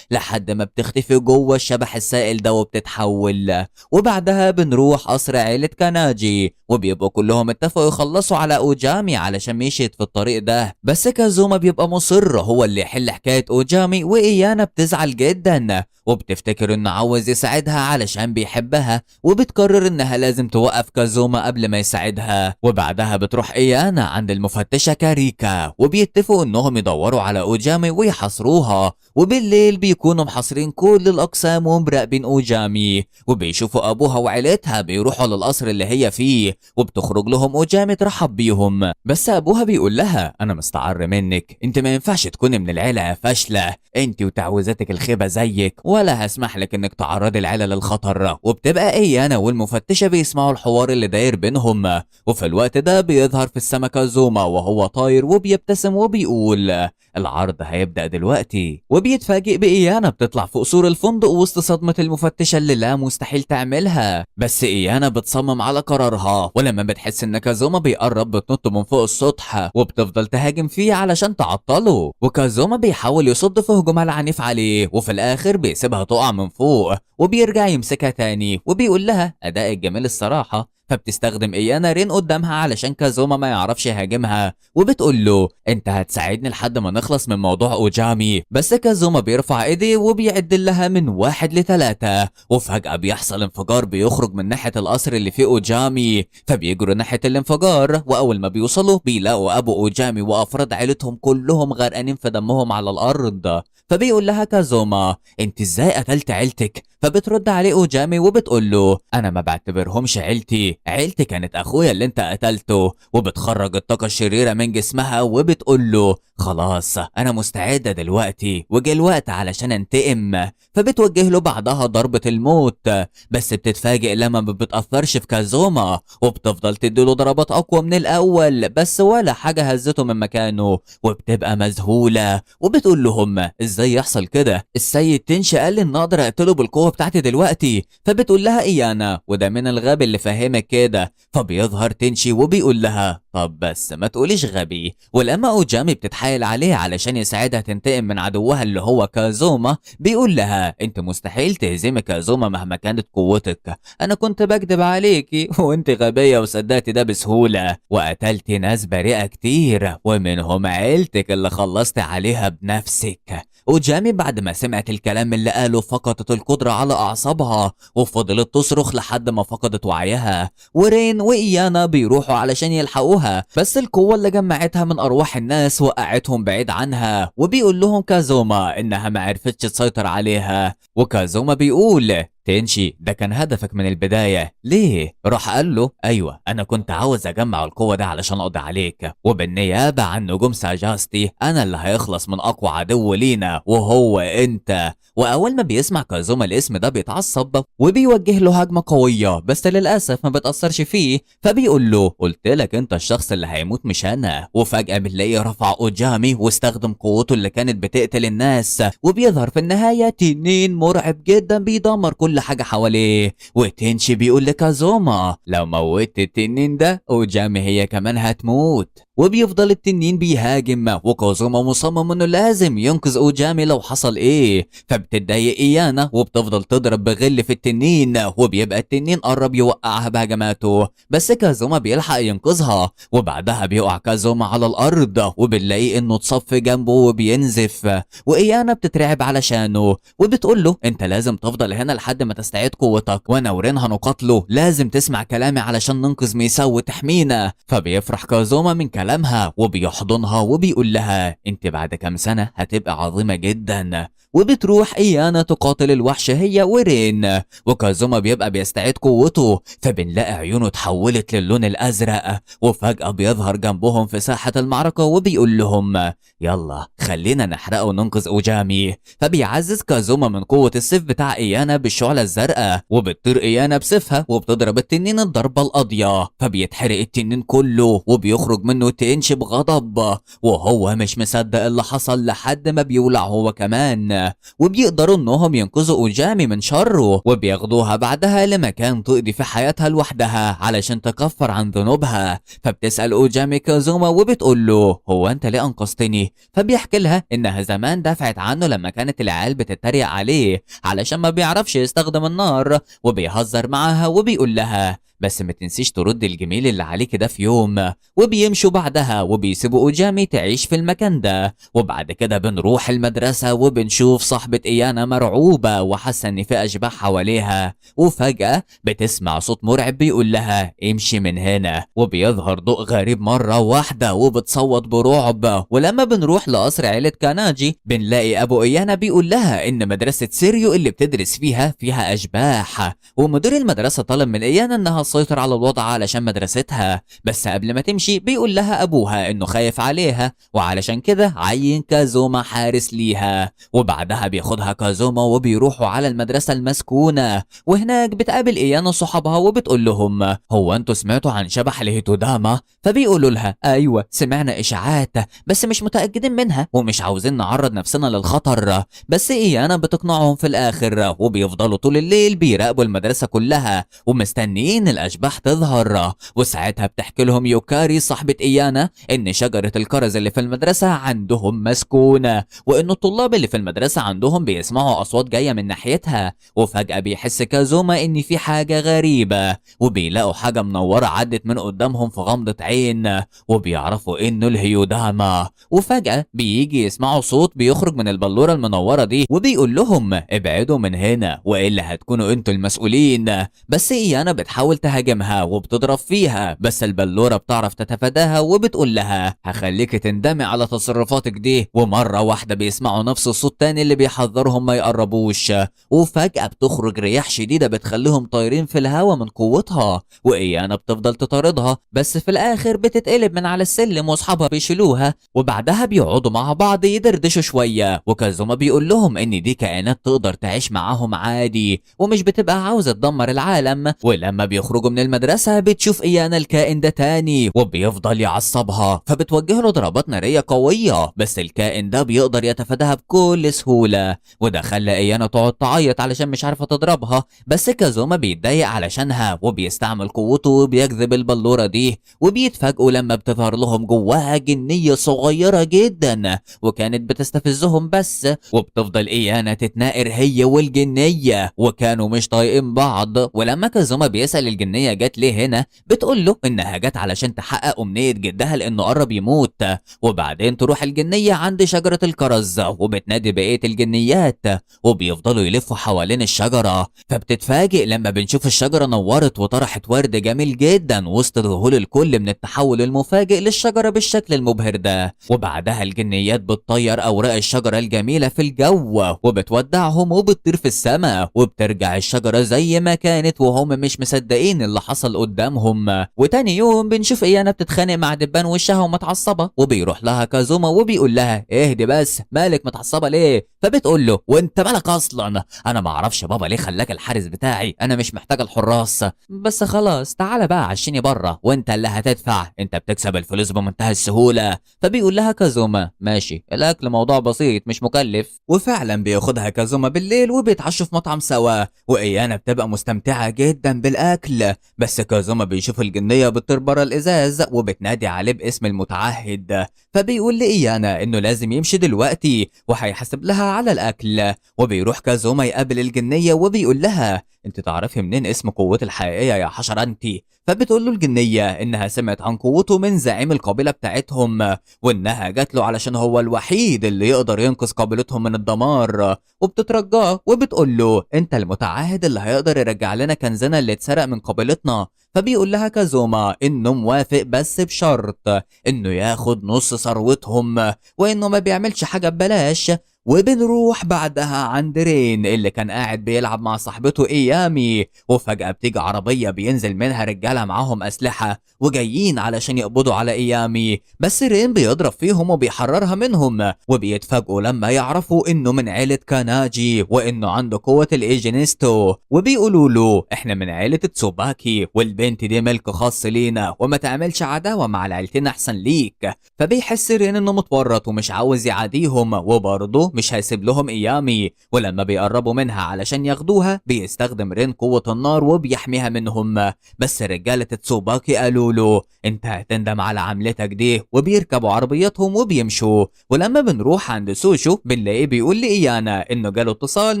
لحد ما بتختفي جوه الشبح السائل ده وبتتحول. وبعدها بنروح قصر عيلة كاناجي وبيبقوا كلهم اتفقوا يخلصوا على اوجامي علشان مشيت في الطريق ده، بس كازوما بيبقى مصر هو اللي يحل حكاية اوجامي. وايانا بتزعل جدا وبتفتكر انه عاوز يساعدها علشان بيحبها، وبتقرر انها لازم توقف كازوما قبل ما يساعدها. وبعدها بتروح ايانا عند المفتشة كاريكا وبيتفقوا انهم يدوروا على اوجامي ويحاصروها، وبالليل بيكونوا محاصرين كل الاقسام ومراقبين اوجامي، وبيشوفوا ابوها وعيلتها بيروحوا للقصر اللي هي فيه وبتخرج لهم اوجامي ترحب بيهم. بس ابوها بيقول لها انا مستعر منك، انت ما ينفعش تكوني من العيله فاشله، انت وتعويذاتك الخيبه زيك، ولا هسمح لك انك تعرضي العيله للخطر. وبتبقى ايانا والمفتشه بيسمعوا الحوار اللي داير بينهم، وفي الوقت ده بيظهر في السما كازوما وهو طاير وبيبتسم وبيقول العرض هيبدأ دلوقتي. وبيتفاجئ بإيانا بتطلع فوق سور الفندق وسط صدمة المفتشة اللي لا مستحيل تعملها، بس إيانا بتصمم على قرارها، ولما بتحس إن كازوما بيقرب بتنط من فوق السطح وبتفضل تهاجم فيه علشان تعطله. وكازوما بيحاول يصد في هجومها العنيف عليه وفي الآخر بيسيبها تقع من فوق وبيرجع يمسكها تاني وبيقول لها أداء الجميل الصراحة. فبتستخدم إيانا رين قدامها علشان كازوما ما يعرفش يهاجمها، وبتقول له انت هتساعدني لحد ما نخلص من موضوع اوجامي. بس كازوما بيرفع ايديه وبيعد لها من 1 ل3، وفجأة بيحصل انفجار بيخرج من ناحية القصر اللي فيه اوجامي. فبيجروا ناحية الانفجار واول ما بيوصلوا بيلاقوا ابو اوجامي وافراد عيلتهم كلهم غرقانين في دمهم على الارض. فبيقول لها كازوما انت ازاي قتلت عيلتك؟ فبترد عليه اوجامي وبتقول له انا ما بعتبرهمش عيلتي كانت اخويا اللي انت قتلته. وبتخرج الطاقة الشريرة من جسمها وبتقول له خلاص انا مستعدة دلوقتي وجه الوقت علشان انتقم. فبتوجه له بعدها ضربة الموت، بس بتتفاجئ لما ما بتأثرش في كازوما وبتفضل تديله ضربات اقوى من الاول بس ولا حاجة هزته من مكانه. وبتبقى مذهولة وبتقول لهم ازاي يحصل كده؟ السيد تنشي قال لي ان اقدر اقتله بالقوة بتاعتي دلوقتي. فبتقول لها ايانا وده من الغبي اللي فهمك كده. فبيظهر تنشي وبيقول لها طب بس ما تقوليش غبي. ولما اوجامي بتتحايل عليه علشان يساعدها تنتقم من عدوها اللي هو كازوما، بيقول لها انت مستحيل تهزمي كازوما مهما كانت قوتك، انا كنت بكدب عليكي وانت غبية وصدقتي ده بسهولة، وقتلتي ناس بريئة كتير ومنهم عيلتك اللي خلصت عليها بنفسك. اوجامي بعد ما سمعت الكلام اللي قاله فقدت القدرة على أعصابها وفضلت تصرخ لحد ما فقدت وعيها. ورين وإيانا بيروحوا علشان يلحقوها، بس القوة اللي جمعتها من أرواح الناس وقعتهم بعيد عنها. وبيقول لهم كازوما إنها ما عرفتش تسيطر عليها، وكازوما بيقول تنشي ده كان هدفك من البداية ليه؟ راح قال له أيوة أنا كنت عاوز أجمع القوة ده علشان أقضي عليك، وبالنيابة عن نجوم ساجاستي أنا اللي هيخلص من أقوى عدو لينا وهو أنت. وأول ما بيسمع كازوما الاسم ده بيتعصب وبيوجه له هجمة قوية، بس للأسف ما بتأثرش فيه. فبيقول له قلت لك أنت الشخص اللي هيموت مش أنا. وفجأة بنلاقيه رفع أوجامي واستخدم قوته اللي كانت بتقتل الناس، وبيظهر في النهاية تنين مرعب جدا بيدمر كل حاجة حواليه. وتنشي بيقول لكازوما لو موتت التنين ده اوجامي هي كمان هتموت. وبيفضل التنين بيهاجم وكازوما مصمم انه لازم ينقذ اوجامي لو حصل ايه. فبتتضايق ايانا وبتفضل تضرب بغل في التنين، وبيبقى التنين قرب يوقعها بهجماته، بس كازوما بيلحق ينقذها. وبعدها بيقع كازوما على الارض وبنلاقيه انه اتصف جنبه وبينزف. وايانا بتترعب علشانه وبتقول له انت لازم تفضل هنا لحد ما تستعيد قوتك، وانا ورين هنقاتله، لازم تسمع كلامي علشان ننقذ ميساو وتحمينا. فبيفرح كازوما من كلامها وبيحضنها وبيقول لها انت بعد كام سنة هتبقى عظيمة جدا. وبتروح ايانا تقاتل الوحش هي ورين، وكازوما بيبقى بيستعيد قوته. فبنلاقي عيونه اتحولت للون الازرق، وفجأة بيظهر جنبهم في ساحة المعركة وبيقول لهم يلا خلينا نحرقه وننقذ اوجامي. فبيعزز كازوما من قوة السيف بتاع ايانا بالشعلة الزرقاء، وبتطير ايانا بسيفها وبتضرب التنين الضربة القاضية، فبيتحرق التنين كله وبيخرج منه تنشي بغضب، وهو مش مصدق اللي حصل لحد ما بيولع هو كمان. وبيقدروا انهم ينقذوا اوجامي من شره، وبياخدوها بعدها لمكان تقضي في حياتها لوحدها علشان تكفر عن ذنوبها. فبتسأل اوجامي كازوما وبتقول له هو انت ليه انقذتني؟ فبيحكي لها انها زمان دافعت عنه لما كانت العيال بتتريق عليه علشان ما بيعرفش يستخدم النار، وبيهزر معاها وبيقول لها بس ما تنسيش ترد الجميل اللي عليك ده في يوم. وبيمشوا بعدها وبيسيبوا اوجامي تعيش في المكان ده. وبعد كده بنروح المدرسة وبنشوف صاحبة ايانا مرعوبة وحاسة ان في اشباح حواليها، وفجأة بتسمع صوت مرعب بيقول لها امشي من هنا. وبيظهر ضوء غريب مرة واحدة وبتصوت برعب. ولما بنروح لقصر عيلة كاناجي بنلاقي ابو ايانا بيقول لها ان مدرسة سيريو اللي بتدرس فيها اشباح، ومدير المدرسة طلب من ايانا انها تسيطر على الوضع علشان مدرستها. بس قبل ما تمشي بيقول لها ابوها انه خايف عليها وعلشان كده عين كازوما حارس ليها. وبعدها بياخدها كازوما وبيروحوا على المدرسة المسكونة، وهناك بتقابل ايانا صحابها وبتقول لهم هو انتوا سمعتوا عن شبح الهيتوداما؟ فبيقولوا لها ايوه سمعنا اشاعات بس مش متأكدين منها ومش عاوزين نعرض نفسنا للخطر. بس ايانا بتقنعهم في الاخر، وبيفضلوا طول الليل بيراقبوا المدرسة كلها ومستنيين الاشباح تظهر. وساعتها بتحكي لهم يوكاري صاحبة ايانا ان شجرة الكرز اللي في المدرسة عندهم مسكونة، وان الطلاب اللي في المدرسة عندهم بيسمعوا اصوات جاية من ناحيتها. وفجأة بيحس كازوما ان في حاجة غريبة، وبيلاقوا حاجة منورة عدت من قدامهم في غمضة عين، وبيعرفوا انه الهيوداما. وفجأة بيجي يسمعوا صوت بيخرج من البلورة المنورة دي وبيقول لهم ابعدوا من هنا والا هتكونوا انتوا المسؤولين. بس ايانا بتحاول تهاجمها وبتضرب فيها، بس البلورة بتعرف تتفاداها وبتقول لها هخليك تندمي على تصرفاتك دي. ومرة واحدة بيسمعوا نفس الصوت تاني اللي بيحذرهم ما يقربوش، وفجأة بتخرج رياح شديدة بتخليهم طايرين في الهواء من قوتها. وايانا بتفضل تطاردها بس في الاخر بتتقلب من على السلم واصحابها بيشيلوها. وبعدها بيقعدوا مع بعض يدردشوا شوية، وكازوما بيقول لهم ان دي كائنات تقدر تعيش معاهم عادي ومش بتبقى عاوزة تدمر العالم. ولما بيخرجوا بيخرجوا من المدرسة بتشوف إيانا الكائن ده تاني وبيفضل يعصبها، فبتوجه له ضربات نارية قوية، بس الكائن ده بيقدر يتفاداها بكل سهولة، وده خلى إيانا تقعد تعيط علشان مش عارفة تضربها. بس كازوما بيتضايق علشانها وبيستعمل قوته وبيجذب البلورة دي، وبيتفاجئوا لما بتظهر لهم جواها جنية صغيرة جدا وكانت بتستفزهم بس، وبتفضل إيانا تتناقر هي والجنية وكانوا مش طايقين بعض. ولما كازوما بيسأل الجنية جت ليه هنا، بتقول له إنها جت علشان تحقق أمنية جدها لأنه قرب يموت. وبعدين تروح الجنية عند شجرة الكرز وبتنادي بقية الجنيات وبيفضلوا يلفوا حوالين الشجرة، فبتتفاجئ لما بنشوف الشجرة نورت وطرحت ورد جميل جدا وسط ذهول الكل من التحول المفاجئ للشجرة بالشكل المبهر ده. وبعدها الجنيات بتطير أوراق الشجرة الجميلة في الجو وبتودعهم وبتطير في السماء، وبترجع الشجرة زي ما كانت وهم مش مصدقين اللي حصل قدامهم. وتاني يوم بنشوف إيانا بتتخانق مع دبان وشها ومتعصبة، وبيروح لها كازوما وبيقول لها اهدي بس، مالك متعصبة ليه؟ فبتقول له وانت مالك اصلا؟ انا ما اعرفش بابا ليه خلاك الحارس بتاعي، انا مش محتاجه الحراس، بس خلاص تعالى بقى عشيني بره وانت اللي هتدفع، انت بتكسب الفلوس بمنتهى السهوله. فبيقول لها كازوما ماشي، الاكل موضوع بسيط مش مكلف. وفعلا بياخدها كازوما بالليل وبيتعشوا في مطعم سوا، وايانا بتبقى مستمتعه جدا بالاكل، بس كازوما بيشوف الجنيه بتطير بره الازاز وبتنادي عليه باسم المتعهد، فبيقول لايانا انه لازم يمشي دلوقتي وهيحاسب لها على الاكل. وبيروح كازوما يقابل الجنيه وبيقول لها انت تعرفي منين اسم قوتي الحقيقيه يا حشره انت؟ فبتقول له الجنيه انها سمعت عن قوته من زعيم القبيله بتاعتهم، وانها جات له علشان هو الوحيد اللي يقدر ينقذ قبيلتهم من الدمار، وبتترجاه وبتقول له انت المتعهد اللي هيقدر يرجع لنا كنزنا اللي اتسرق من قبيلتنا. فبيقول لها كازوما انه موافق بس بشرط انه ياخد نص ثروتهم وانه ما بيعملش حاجه ببلاش. وبنروح بعدها عند رين اللي كان قاعد بيلعب مع صاحبته ايامي، وفجأة بتيجي عربية بينزل منها رجالة معاهم أسلحة وجايين علشان يقبضوا على ايامي، بس رين بيضرب فيهم وبيحررها منهم، وبيتفاجئوا لما يعرفوا انه من عيلة كاناجي وانه عنده قوة الايجينيستو، وبيقولوا له احنا من عيلة تسوباكي والبنت دي ملك خاص لينا وما تعملش عداوة مع العيلتين احسن ليك. فبيحس رين انه متورط ومش عاوز يعاديهم، وبرضه مش هيسيب لهم ايامي، ولما بيقربوا منها علشان ياخدوها بيستخدم رين قوة النار وبيحميها منهم. بس رجالة تسوباكي قالوا له انت هتندم على عملتك دي، وبيركبوا عربياتهم وبيمشوا. ولما بنروح عند سوشو بنلاقيه بيقول لإيانا انه جاله اتصال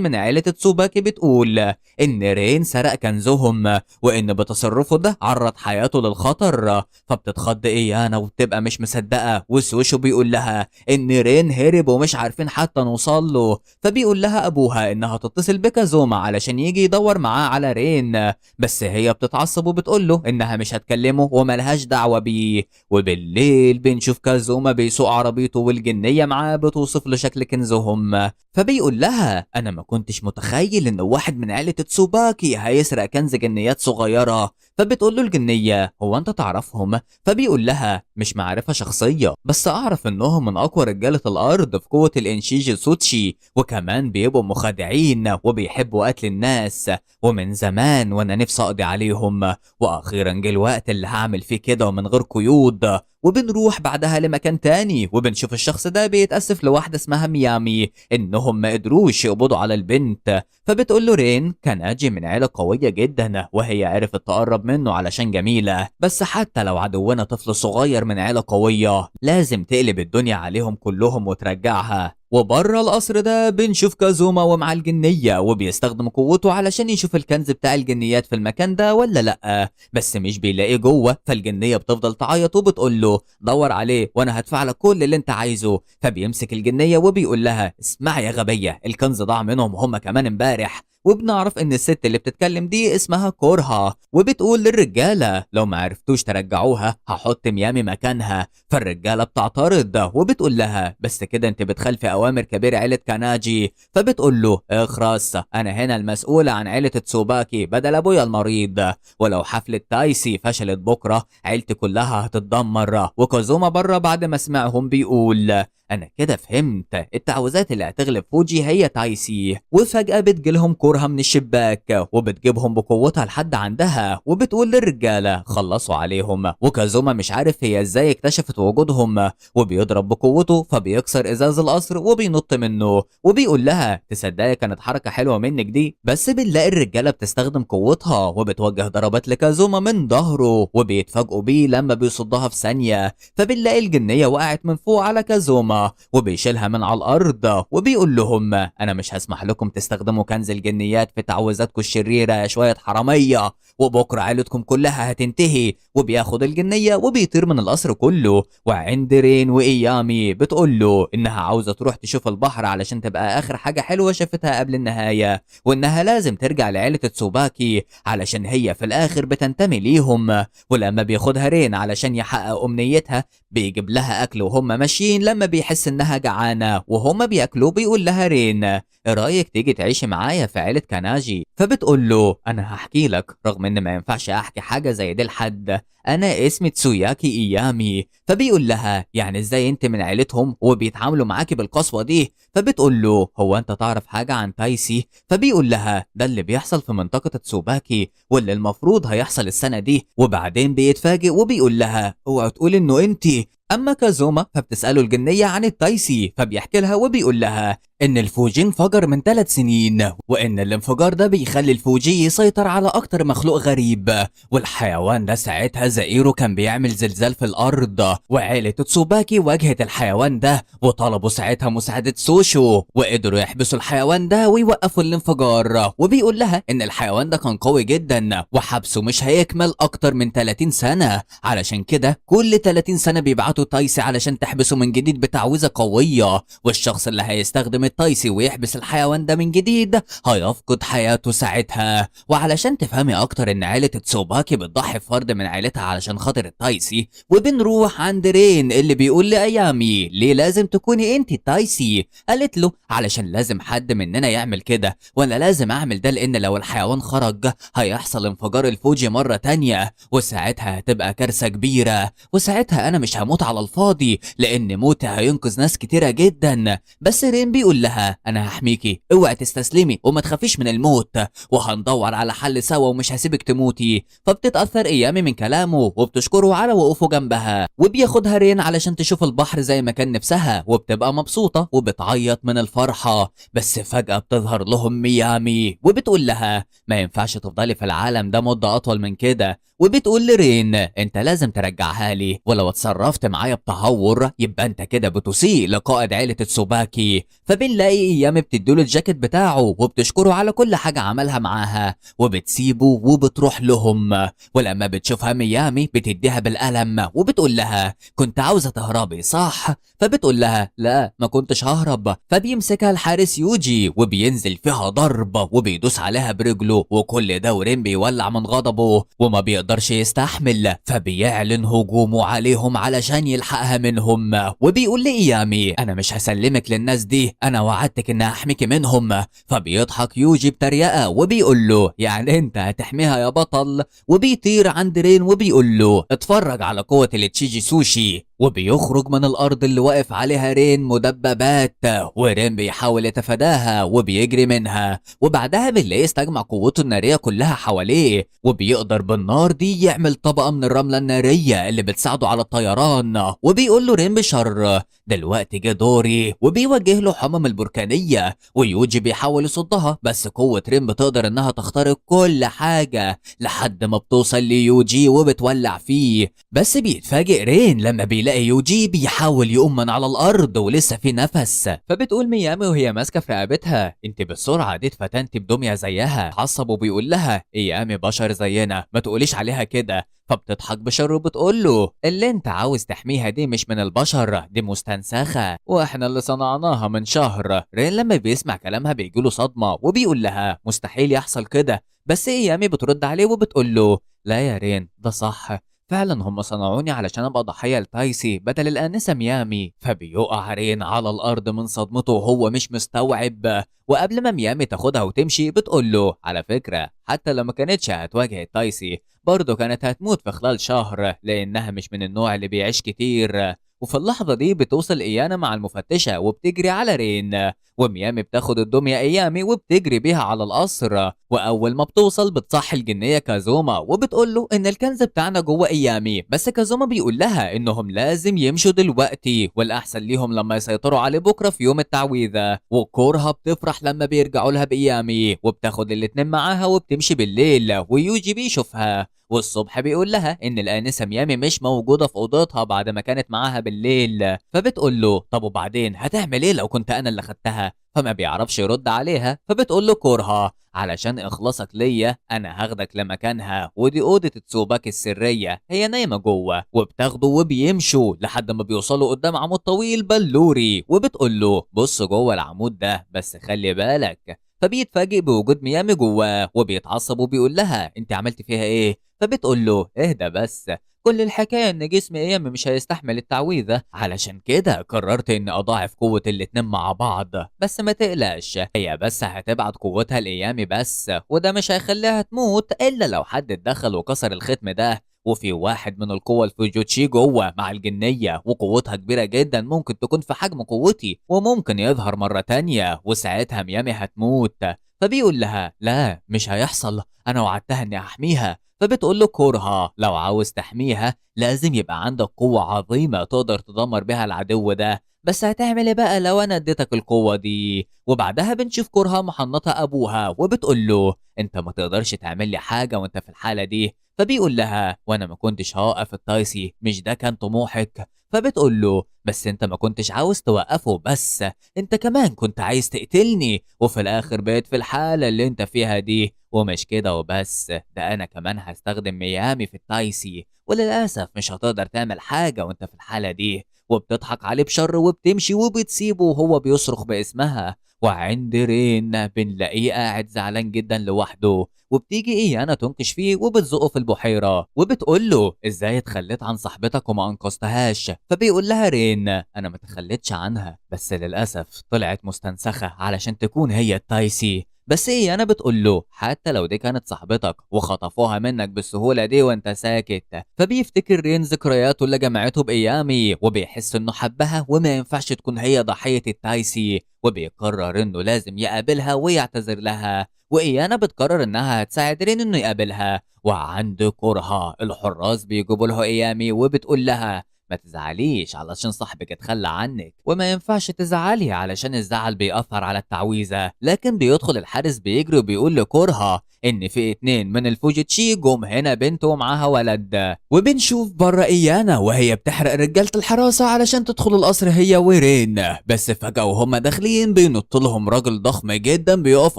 من عيلة تسوباكي بتقول ان رين سرق كنزهم وان بتصرفه ده عرض حياته للخطر، فبتتخض إيانا وبتبقى مش مصدقة، وسوشو بيقول لها ان رين هرب ومش عارفين حتى نوصل له. فبيقول لها ابوها انها تتصل بكازوما علشان يجي يدور معاه على رين، بس هي بتتعصب وبتقول له انها مش هتكلمه وملهاش دعوه بيه. وبالليل بنشوف كازوما بيسوق عربيته والجنيه معاه بتوصف له شكل كنزهم، فبيقول لها انا ما كنتش متخيل ان واحد من عيله تسوباكي هيسرق كنز جنيات صغيره. فبتقول له الجنيه هو انت تعرفهم؟ فبيقول لها مش معرفه شخصيه، بس اعرف انهم من اقوى رجاله الارض في قوه الانشيجي سوتشي، وكمان بيبقوا مخادعين وبيحبوا قتل الناس، ومن زمان وانا نفسي اقضي عليهم، واخيرا جه الوقت اللي هعمل فيه كده ومن غير قيود. وبنروح بعدها لمكان تاني وبنشوف الشخص ده بيتأسف لواحدة اسمها ميامي انهم ما قدروش يقبضوا على البنت. فبتقول له رين كان اجي من عيلة قوية جدا وهي عرفت تقرب منه علشان جميلة، بس حتى لو عدونا طفل صغير من عيلة قوية لازم تقلب الدنيا عليهم كلهم وترجعها. وبره القصر ده بنشوف كازوما ومع الجنية وبيستخدم قوته علشان يشوف الكنز بتاع الجنيات في المكان ده ولا لأ، بس مش بيلاقيه جوه. فالجنية بتفضل تعيط وبتقول له دور عليه وانا هدفع لك كل اللي انت عايزه. فبيمسك الجنية وبيقول لها اسمعي يا غبية، الكنز ضاع منهم هما كمان امبارح. وبنعرف ان الست اللي بتتكلم دي اسمها كورها، وبتقول للرجالة لو ما عرفتوش ترجعوها هحط ميامي مكانها. فالرجالة بتعترض وبتقول لها بس كده انت بتخالفي اوامر كبير عيلة كاناجي. فبتقول له اخرس، انا هنا المسؤولة عن عيلة تسوباكي بدل ابويا المريض، ولو حفلة تايسي فشلت بكرة عيلتي كلها هتتدمر. وكازوما بره بعد ما سمعهم بيقول انا كده فهمت، التعويذات اللي هتغلب فوجي هي تايسي. وفجأة بتجيلهم كورها من الشباك وبتجيبهم بقوتها لحد عندها وبتقول للرجالة خلصوا عليهم. وكازوما مش عارف هي ازاي اكتشفت وجودهم، وبيضرب بقوته فبيكسر ازاز القصر وبينط منه وبيقول لها تصدقي كانت حركة حلوة منك دي. بس بنلاقي الرجالة بتستخدم قوتها وبتوجه ضربات لكازوما من ظهره وبيتفاجئوا بيه لما بيصدها في ثانية. فبنلاقي الجنية وقعت من فوق على كازوما وبيشيلها من على الأرض وبيقول لهم أنا مش هسمح لكم تستخدموا كنز الجنيات في تعويذاتكم الشريرة يا شوية حرامية، وبكرة عيلتكم كلها هتنتهي. وبياخد الجنية وبيطير من القصر كله. وعند رين وإيامي بتقول له إنها عاوزة تروح تشوف البحر علشان تبقى آخر حاجة حلوة شافتها قبل النهاية، وإنها لازم ترجع لعيلة تسوباكي علشان هي في الآخر بتنتمي ليهم. ولما بياخدها رين علشان يحقق أمنيتها بيجيب لها أكل وهم ماشيين. لما بيحس إنها جعانة وهم بياكلوا بيقول لها رين ايه رأيك تيجي تعيشي معايا في عيلة كاناجي؟ فبتقول له انا هحكي لك، رغم ان ما ينفعش احكي حاجة زي دي لحد، انا اسمي تسوياكي ايامي. فبيقول لها يعني ازاي انت من عيلتهم وبيتعاملوا معاكي بالقسوة دي؟ فبتقول له هو انت تعرف حاجة عن تايسي؟ فبيقول لها ده اللي بيحصل في منطقة تسوباكي واللي المفروض هيحصل السنة دي. وبعدين بيتفاجئ وبيقول لها اوعى تقول انه انت. اما كازوما فبتسأله الجنية عن التايسي فبيحكي لها وبيقول لها ان الفوجي انفجر من 3 سنين، وان الانفجار ده بيخلي الفوجي يسيطر على اكتر مخلوق غريب، والحيوان ده ساعتها زئيرو كان بيعمل زلزال في الارض، وعيلة تسوباكي واجهت الحيوان ده وطلبوا ساعتها مساعدة سوشو وقدروا يحبسوا الحيوان ده ويوقفوا الانفجار. وبيقول لها ان الحيوان ده كان قوي جدا وحبسه مش هيكمل اكتر من 30 سنة، علشان كده كل 30 سنة بيبعتوا تايسي علشان تحبسه من جديد بتعويذة قوية، والشخص اللي هيستخدم التايسي ويحبس الحيوان ده من جديد هيفقد حياته ساعتها. وعلشان تفهمي اكتر ان عيلة تسوباكي بتضحي بفرد من عيلتها علشان خاطر التايسي، وبنروح عند رين اللي بيقول لايامي ليه لازم تكوني انت التايسي؟ قالت له علشان لازم حد مننا يعمل كده، وانا لازم اعمل ده لان لو الحيوان خرج هيحصل انفجار الفوجي مرة تانية وساعتها هتبقى كارثة كبيرة، وساعتها انا مش هموت على الفاضي لان موتي هينقذ ناس كتيرة جدا. بس رين بيقول لها انا هحميكي، اوعي تستسلمي وما تخافيش من الموت، وهندور على حل سوا ومش هسيبك تموتي. فبتتأثر ايامي من كلامه وبتشكره على وقوفه جنبها، وبياخدها رين علشان تشوف البحر زي ما كان نفسها وبتبقى مبسوطة وبتعيط من الفرحة. بس فجأة بتظهر لهم ميامي وبتقول لها ما ينفعش تفضلي في العالم ده مدة اطول من كده، وبتقول لرين انت لازم ترجعها لي، ولو اتصرفت معايا بتهور يبقى انت كده بتسيء لقائد عيلة تسوباكي. فبنلاقي ايامي بتديله الجاكيت بتاعه وبتشكره على كل حاجة عملها معاها وبتسيبه وبتروح لهم. ولما بتشوفها ميامي بتديها بالقلم وبتقول لها كنت عاوزة تهربي صح؟ فبتقول لها لا ما كنتش ههرب. فبيمسكها الحارس يوجي وبينزل فيها ضرب وبيدوس عليها برجله، وكل ده ورين بيولع من غضبه وما بيقدرش يستحمل، فبيعلن هجومه عليهم علشان يلحقها منهم. وبيقول لإيامي انا مش هسلمك للناس دي، انا وعدتك ان هحميكي منهم. فبيضحك يوجي بطريقه وبيقول له يعني انت هتحميها يا بطل؟ وبيطير عند رين وبيقول له اتفرج على قوة التشيجي سوشي، وبيخرج من الارض اللي واقف عليها رين مدببات، ورين بيحاول يتفاداها وبيجري منها. وبعدها بنلاقيه استجمع قوته الناريه كلها حواليه وبيقدر بالنار دي يعمل طبقه من الرمله الناريه اللي بتساعده على الطيران. وبيقول له رين بشر دلوقتي جه دوري، وبيوجه له حمم البركانيه ويوجي بيحاول يصدها، بس قوه رين بتقدر انها تخترق كل حاجه لحد ما بتوصل ليوجي وبتولع فيه. بس بيتفاجئ رين لما بيلاقي يوجي بيحاول يقوم من على الارض ولسه في نفس. فبتقول ميامي وهي ماسكه في رقبتها انت بالسرعه دي اتفتنتي بدميه زيها. عصب وبيقول لها ايامي بشر زينا ما تقوليش عليها كده. فبتضحك بشر وبتقول له اللي انت عاوز تحميها دي مش من البشر، دي مستنسخه واحنا اللي صنعناها من شهر. رين لما بيسمع كلامها بيجيله صدمه وبيقول لها مستحيل يحصل كده. بس ايامي بترد عليه وبتقول له لا يا رين ده صح، فعلا هم صنعوني علشان ابقى ضحيه لتايسي بدل الانسه ميامي. فبيقع رين على الارض من صدمته وهو مش مستوعب. وقبل ما ميامي تاخدها وتمشي بتقول له على فكره حتى لو ما كانتش هتواجه تايسي برضه كانت هتموت في خلال شهر لانها مش من النوع اللي بيعيش كتير. وفي اللحظة دي بتوصل إيانا مع المفتشة وبتجري على رين، وميامي بتاخد الدمية إيامي وبتجري بيها على القصر. وأول ما بتوصل بتصحي الجنية كازوما وبتقول له إن الكنز بتاعنا جوه إيامي، بس كازوما بيقول لها إنهم لازم يمشوا دلوقتي والأحسن ليهم لما يسيطروا عليه بكرة في يوم التعويذة. وكورها بتفرح لما بيرجعوا لها بإيامي وبتاخد الاتنين معاها وبتمشي بالليل، ويوجي بيشوفها. والصبح بيقول لها ان الانسه ميامي مش موجوده في اوضتها بعد ما كانت معاها بالليل، فبتقول له طب وبعدين هتعمل ايه لو كنت انا اللي خدتها؟ فما بيعرفش يرد عليها، فبتقول له كورها علشان اخلاصك ليا انا هاخدك لمكانها، ودي اوضه تسوباك السريه هي نايمه جوه. وبتاخده وبيمشوا لحد ما بيوصلوا قدام عمود طويل بلوري، وبتقول له بص جوه العمود ده بس خلي بالك. فبيتفاجئ بوجود ميامي جواه وبيتعصب وبيقول لها انت عملت فيها ايه؟ فبتقول له اهدى بس، كل الحكاية ان جسم ايامي مش هيستحمل التعويذة، علشان كده قررت اني اضاعف قوة الاتنين مع بعض. بس ما تقلقش، هي بس هتبعت قوتها لايامي بس، وده مش هيخليها تموت الا لو حد اتدخل وكسر الختم ده. وفي واحد من القوة الفوجوتشي جوه مع الجنية وقوتها كبيرة جدا، ممكن تكون في حجم قوتي وممكن يظهر مرة تانية وساعتها ميامي هتموت. فبيقول لها لا مش هيحصل، انا وعدتها اني احميها. فبتقول له كورها لو عاوز تحميها لازم يبقى عندك قوة عظيمة تقدر تدمر بيها العدو ده، بس هتعمل ايه بقى لو انا اديتك القوة دي؟ وبعدها بنشوف كورها محنطة ابوها وبتقول له انت ما تقدرش تعمل لي حاجة وانت في الحالة دي. فبيقول لها وانا ما كنتش هوقف التايسي، مش ده كان طموحك؟ فبتقول له بس انت ما كنتش عاوز توقفه بس، انت كمان كنت عايز تقتلني وفي الاخر بقيت في الحالة اللي انت فيها دي. ومش كده وبس، ده انا كمان هستخدم ميامي في التايسي، وللاسف مش هتقدر تعمل حاجة وانت في الحالة دي. وبتضحك عليه بشر وبتمشي وبتسيبه وهو بيصرخ باسمها. وعند رين بنلاقيه قاعد زعلان جدا لوحده، وبتيجي ايانا تنكش فيه وبتزقه في البحيرة وبتقول له ازاي اتخليت عن صاحبتك وما انقذتهاش؟ فبيقول لها رين انا ما تخليتش عنها، بس للاسف طلعت مستنسخة علشان تكون هي التايسي. بس ايه انا بتقول له حتى لو دي كانت صاحبتك وخطفوها منك بالسهولة دي وانت ساكت. فبيفتكر رين ذكرياته اللي جمعته بايامي وبيحس انه حبها وما ينفعش تكون هي ضحية التايسي، وبيقرر انه لازم يقابلها ويعتذر لها. وايانا بتقرر انها هتساعد رين انه يقابلها. وعند كورها الحراس بيجيبوا له ايامي وبتقول لها ما تزعليش علشان صاحبك اتخلى عنك، وما ينفعش تزعلي علشان الزعل بيأثر على التعويذة. لكن بيدخل الحارس بيجري وبيقول لكورها ان في اتنين من الفوجيتشي جم هنا بنت ومعاها ولد. وبنشوف بره ايانا وهي بتحرق رجالة الحراسة علشان تدخل القصر هي ورين، بس فجأة وهم داخلين بينط لهم راجل ضخم جدا بيقف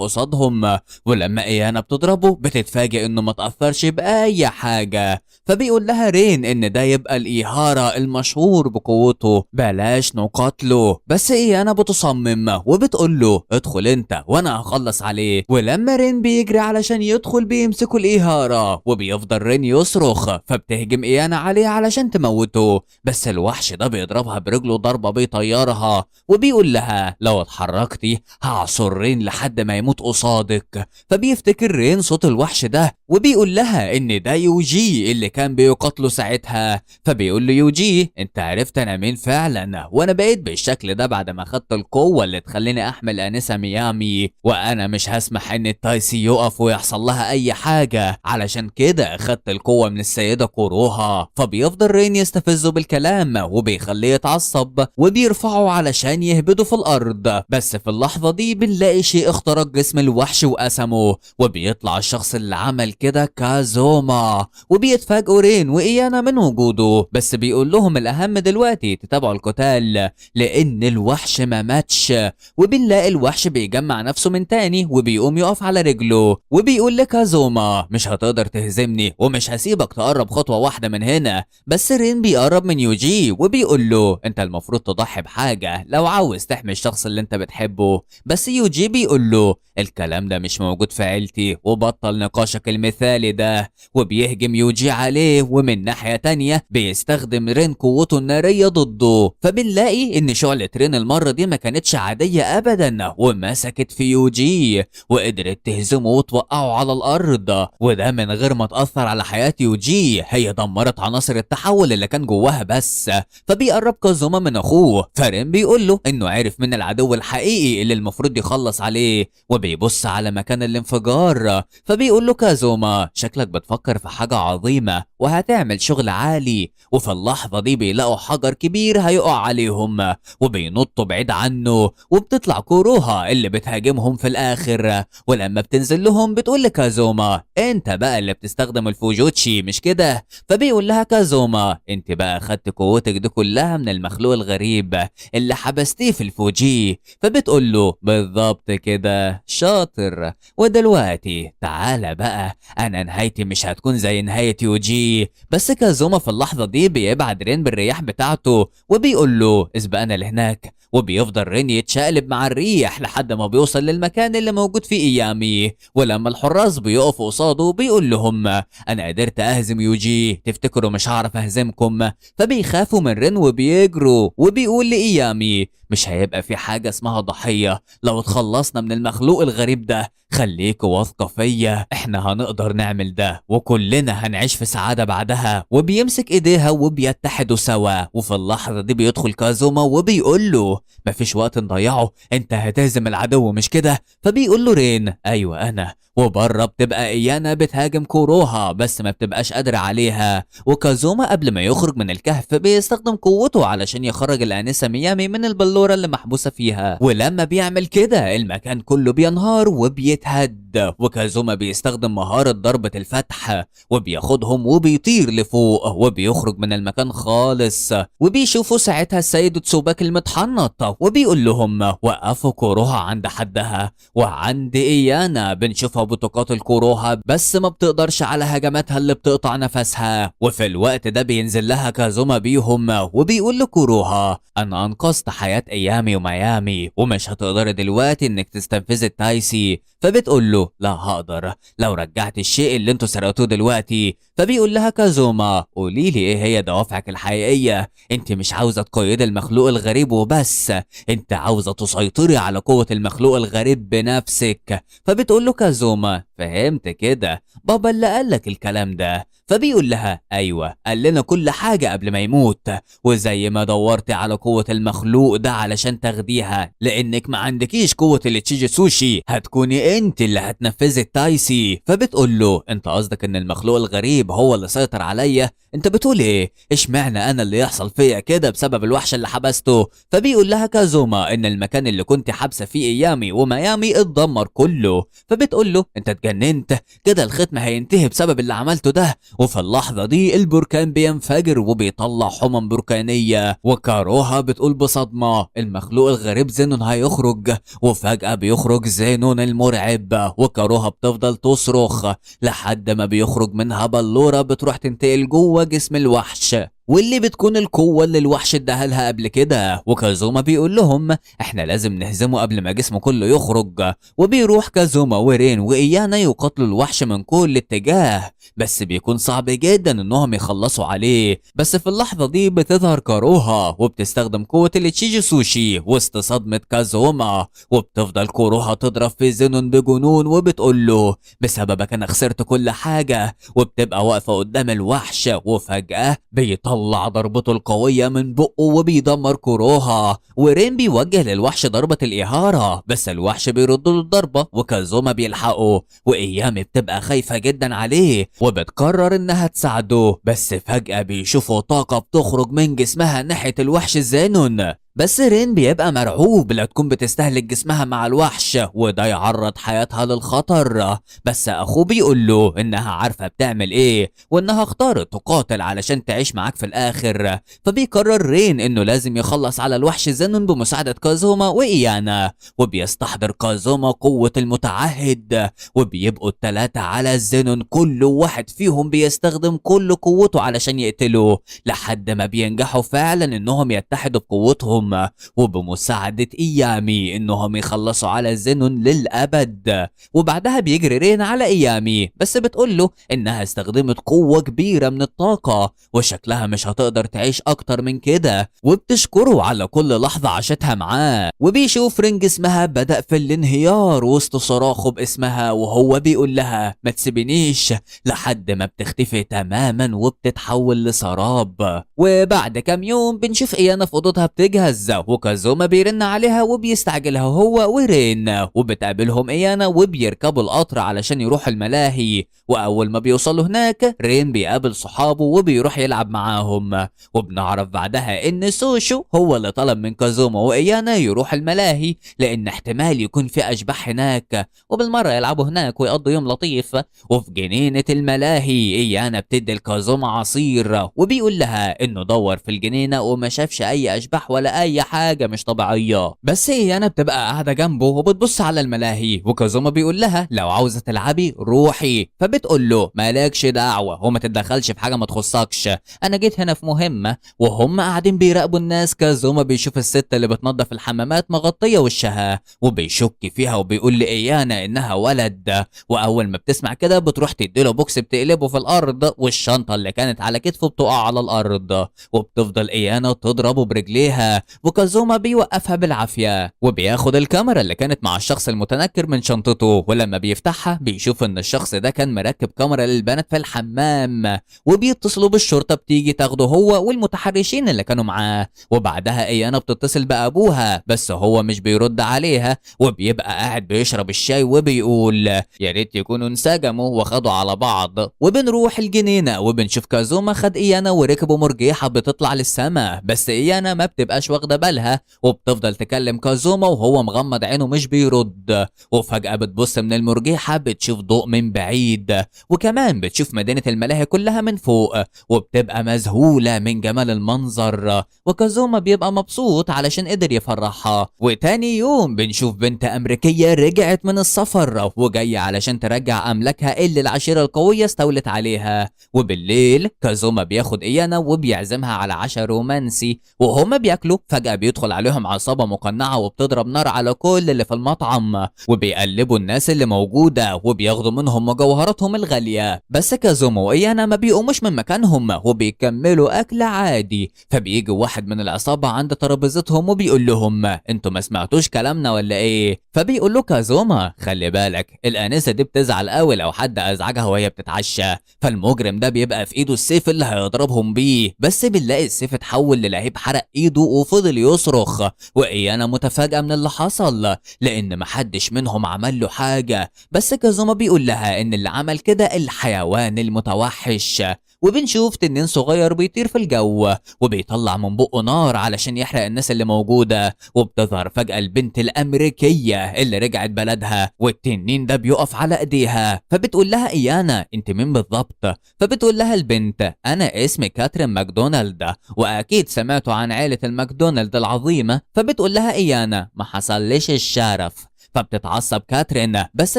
قصادهم، ولما ايانا بتضربه بتتفاجئ انه ما تأثرش بأي حاجة. فبيقول لها رين ان ده يبقى الايهارا المشهور بقوته، بلاش نقاتله. بس ايانا بتصمم وبتقول له ادخل انت وانا هخلص عليه. ولما رين بيجري علشان يدخل بيمسكوا الايهارا وبيفضل رين يصرخ، فبتهجم ايانا عليه علشان تموته، بس الوحش ده بيضربها برجله ضربة بيطيرها وبيقول لها لو اتحركتي هعصر رين لحد ما يموت قصادك. فبيفتكر رين صوت الوحش ده وبيقول لها ان ده يوجي اللي كان بيقاتله ساعتها. فبيقول له يوجي انت عرفت انا مين فعلا، وانا بقيت بالشكل ده بعد ما خدت القوة اللي تخليني احمل انسة ميامي، وانا مش هسمح ان التايسي يقف ويحصل لها اي حاجة، علشان كده خدت القوة من السيدة كوروها. فبيفضل رين يستفزه بالكلام وبيخليه يتعصب وبيرفعه علشان يهبده في الارض. بس في اللحظة دي بنلاقي شيء اخترق جسم الوحش وقسمه، وبيطلع الشخص اللي عمل كده كازوما، وبيتفاجئوا رين وايانا من وجوده، بس بيقول لهم الاهم دلوقتي تتابعوا القتال لان الوحش ما ماتش. وبنلاقي الوحش بيجمع نفسه من تاني وبيقوم يقف على رجله وبيقول لكازوما مش هتقدر تهزمني ومش هسيبك تقرب خطوة واحدة من هنا. بس رين بيقرب من يوجي وبيقول له انت المفروض تضحي بحاجة لو عاوز تحمي الشخص اللي انت بتحبه. بس يوجي بيقول له الكلام ده مش موجود في عيلتي وبطل نقاشك المثالي ده. وبيهجم يوجي عليه، ومن ناحية تانية بيستخدم رين قوته النارية ضده. فبنلاقي ان شعلة رين المرة دي ما كانتش عادية ابدا ومسكت في يوجي وقدرت تهزمه وتوقعه وقعوا على الارض، وده من غير ما تأثر على حياة يوجي. هي دمرت عناصر التحول اللي كان جواها بس. فبيقرب كازوما من اخوه، فرين بيقول له انه عرف من العدو الحقيقي اللي المفروض يخلص عليه، وبيبص على مكان الانفجار. فبيقول له كازوما شكلك بتفكر في حاجة عظيمة وهتعمل شغل عالي. وفي اللحظة دي بيلاقوا حجر كبير هيقع عليهم، وبينطوا بعيد عنه، وبتطلع كوروها اللي بتهاجمهم في الاخر. ولما بتنزل لهم بتقول لكازوما انت بقى اللي بتستخدم الفوجوتشي مش كده؟ فبيقول لها كازوما انت بقى خدت قوتك دي كلها من المخلوق الغريب اللي حبستيه في الفوجي. فبتقول له بالظبط كده، شاطر. ودلوقتي تعالى بقى، انا نهايتي مش هتكون زي نهاية يوجي. بس كازوما في اللحظة دي بيبعد رين بالرياح بتاعته، وبيقول له اسبقنا لهناك. وبيفضل رين يتشقلب مع الريح لحد ما بيوصل للمكان اللي موجود فيه ايامي. ولما الحراس بيقفوا قصاده بيقول لهم انا قدرت اهزم يوجي، تفتكروا مش هعرف اهزمكم؟ فبيخافوا من رين وبيجروا، وبيقول لايامي مش هيبقى في حاجة اسمها ضحية لو اتخلصنا من المخلوق الغريب ده. خليكوا واثقة فيا، احنا هنقدر نعمل ده وكلنا هنعيش في سعادة بعدها. وبيمسك ايديها وبيتحدوا سوا. وفي اللحظة دي بيدخل كازوما وبيقول له مفيش وقت نضيعه، انت هتهزم العدو مش كده؟ فبيقول له رين ايوه انا. وبره بتبقى ايانا بتهاجم كوروها بس ما بتبقاش قادرة عليها. وكازوما قبل ما يخرج من الكهف بيستخدم قوته علشان يخرج الآنسة ميامي من البلورة اللي محبوسة فيها. ولما بيعمل كده المكان كله بينهار وبيتهد. وكازوما بيستخدم مهارة ضربة الفتح وبياخدهم وبيطير لفوق وبيخرج من المكان خالص. وبيشوفوا ساعتها السيد تسوباك المتحنط وبيقول لهم وقفوا كوروها عند حدها. وعند ايانا بنشوفها بتقاتل كوروها بس ما بتقدرش على هجماتها اللي بتقطع نفسها. وفي الوقت ده بينزل لها كازوما بيهم وبيقول لكوروها انا انقذت حياة ايامي وميامي ومش هتقدر دلوقتي انك تستنفذي التايسي. فبتقول له لا هقدر لو رجعت الشيء اللي انتوا سرقتوه دلوقتي. فبيقول لها كازوما قولي لي ايه هي دوافعك الحقيقية؟ انت مش عاوزة تقيدي المخلوق الغريب وبس، انت عاوزة تسيطري على قوة المخلوق الغريب بنفسك. فبتقول له كازوما فهمت كده، بابا اللي قالك الكلام ده. فبيقول لها ايوه قال لنا كل حاجة قبل ما يموت، وزي ما دورتي على قوة المخلوق ده علشان تاخديها لانك ما عندكيش قوة التشيجي سوشي هتكوني انت اللي هتنفذي التايسي. فبتقول له انت قصدك ان المخلوق الغريب هو اللي سيطر عليا؟ انت بتقول ايه؟ اشمعنى انا اللي يحصل فيا كده بسبب الوحش اللي حبسته؟ فبيقول لها كازوما ان المكان اللي كنت حابسه فيه ايامي وميامي اتدمر كله. فبتقول له انت اتجننت كده، الختم هينتهي بسبب اللي عملته ده. وفي اللحظه دي البركان بينفجر وبيطلع حمم بركانيه، وكاروها بتقول بصدمه المخلوق الغريب زينون هيخرج. وفجاه بيخرج زينون المرعب، وكاروها بتفضل تصرخ لحد ما بيخرج منها بلوره بتروح تنتقل جوه جسم الوحش، واللي بتكون القوة اللي الوحش اداها لها قبل كده. وكازوما بيقول لهم احنا لازم نهزمه قبل ما جسمه كله يخرج. وبيروح كازوما ورين وايانا يقاتلوا الوحش من كل اتجاه، بس بيكون صعب جدا انهم يخلصوا عليه. بس في اللحظة دي بتظهر كاروها وبتستخدم قوة التشيجي سوشي وسط صدمة كازوما، وبتفضل كوروها تضرب في زينون بجنون وبتقول له بسببك انا خسرت كل حاجة. وبتبقى واقفة قدام الوحش وفجأة بيطلع ضربته القوية من بقه وبيدمر كوروها. ورين بيوجه للوحش ضربة الإهارة بس الوحش بيرد له الضربة وكازوما بيلحقه. وإيامي بتبقى خايفة جدا عليه وبتقرر إنها تساعده، بس فجأة بيشوفوا طاقة بتخرج من جسمها ناحية الوحش زانون. بس رين بيبقى مرعوب لا تكون بتستهلك جسمها مع الوحش وده يعرض حياتها للخطر. بس اخوه بيقول له انها عارفة بتعمل ايه وانها اختارت تقاتل علشان تعيش معاك في الاخر. فبيقرر رين انه لازم يخلص على الوحش زينون بمساعدة كازوما وايانا. وبيستحضر كازوما قوة المتعهد وبيبقوا التلاتة على زينون، كل واحد فيهم بيستخدم كل قوته علشان يقتله لحد ما بينجحوا فعلا انهم يتحدوا بقوتهم معاهم وبمساعدة إيامي إنهم يخلصوا على زينون للأبد. وبعدها بيجري رين على إيامي بس بتقوله إنها استخدمت قوة كبيرة من الطاقة وشكلها مش هتقدر تعيش أكتر من كده، وبتشكره على كل لحظة عاشتها معاه. وبيشوف رينج اسمها بدأ في الانهيار وسط صراخه باسمها وهو بيقول لها ما تسيبنيش، لحد ما بتختفي تماما وبتتحول لسراب. وبعد كام يوم بنشوف إيانا في أوضتها بتجهز وكازوما بيرن عليها وبيستعجلها هو ورين، وبتقابلهم إيانا وبيركبوا القطر علشان يروح الملاهي. وأول ما بيوصلوا هناك رين بيقابل صحابه وبيروح يلعب معاهم، وبنعرف بعدها إن سوشو هو اللي طلب من كازوما وإيانا يروح الملاهي لأن احتمال يكون في أشباح هناك وبالمرة يلعبوا هناك ويقضوا يوم لطيف. وفي جنينة الملاهي إيانا بتدي لكازوما عصير وبيقول لها إنه دور في الجنينة وما شافش أي أشباح ولا أي حاجة مش طبيعية. بس إيانا بتبقى قاعدة جنبه وبتبص على الملاهي وكازوما بيقول لها لو عاوزة تلعبي روحي، فبتقول له مالكش دعوة وما تتدخلش في حاجة ما تخصكش، أنا جيت هنا في مهمة. وهم قاعدين بيراقبوا الناس كازوما بيشوف الست اللي بتنظف الحمامات مغطية وشها وبيشك فيها وبيقول لإيانا إنها ولد. وأول ما بتسمع كده بتروح تديله بوكس بتقلبه في الأرض والشنطة اللي كانت على كتفه بتقع على الأرض، وبتفضل إيانا تضربه برجليها وكازوما بيوقفها بالعافية. وبياخد الكاميرا اللي كانت مع الشخص المتنكر من شنطته ولما بيفتحها بيشوف إن الشخص ده كان مركب كاميرا للبنات في الحمام، وبيتصلوا بالشرطة بتيجي تاخده هو والمتحرشين اللي كانوا معاه. وبعدها إيانا بتتصل بأبوها بس هو مش بيرد عليها وبيبقى قاعد بيشرب الشاي وبيقول يا ريت يكونوا انسجموا وخدوا على بعض. وبنروح الجنينة وبنشوف كازوما خد إيانا وركبوا مرجيحة بتطلع للسما، بس إيانا ما بتبقاش واخدة بالها وبتفضل تكلم كازوما وهو مغمض عينه مش بيرد. وفجأة بتبص من المرجيحة بتشوف ضوء من بعيد وكمان بتشوف مدينة الملاهي كلها من فوق وبتبقى مذهولة من جمال المنظر. وكازوما بيبقى مبسوط علشان قدر يفرحها. وتاني يوم بنشوف بنت أمريكية رجعت من السفر وجاية علشان ترجع أملاكها اللي العشيرة القوية استولت عليها. وبالليل كازوما بياخد إيانا وبيعزمها على عشاء رومانسي وهما بياكلوا فجأة بيدخل عليهم عصابة مقنعة وبتضرب نار على كل اللي في المطعم وبيقلبوا الناس اللي موجودة وبياخدوا منهم مجوهراتهم الغالية. بس كازوما وإيانا ما بيقوموش من مكانهم وبيكملوا أكل عادي. فبيجي واحد من العصابة عند ترابيزتهم وبيقول لهم انتوا ما سمعتوش كلامنا ولا ايه؟ فبيقول له كازوما خلي بالك الآنسة دي بتزعل قوي لو حد أزعجها وهي بتتعشى. فالمجرم ده بيبقى في ايده السيف اللي هيضربهم بيه، بس بنلاقي السيف اتحول للهيب حرق ايده وفضل يصرخ. وإيانا متفاجئة من اللي حصل لأن محدش منهم عمل له حاجة، بس كازوما بيقول لها إن اللي عمل كده الحيوان المتوحش. وبنشوف تنين صغير بيطير في الجو وبيطلع من بقه نار علشان يحرق الناس اللي موجودة. وبتظهر فجأة البنت الأمريكية اللي رجعت بلدها والتنين ده بيقف على ايديها. فبتقول لها إيانا انت مين بالضبط؟ فبتقول لها البنت انا اسمي كاترين ماكدونالد واكيد سمعتوا عن عائلة الماكدونالد العظيمة. فبتقول لها إيانا ما حصلش الشرف. فبتتعصب كاترين بس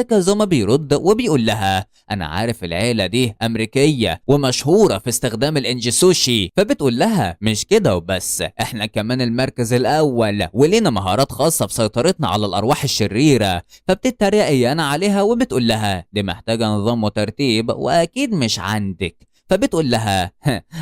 كازوما بيرد وبيقول لها انا عارف العيلة دي امريكية ومشهورة في استخدام الانجسوشي. فبتقول لها مش كده وبس، احنا كمان المركز الاول ولينا مهارات خاصة في سيطرتنا على الارواح الشريرة. فبتتريق ايانا عليها وبتقول لها دي محتاجة نظام وترتيب واكيد مش عندك. فبتقول لها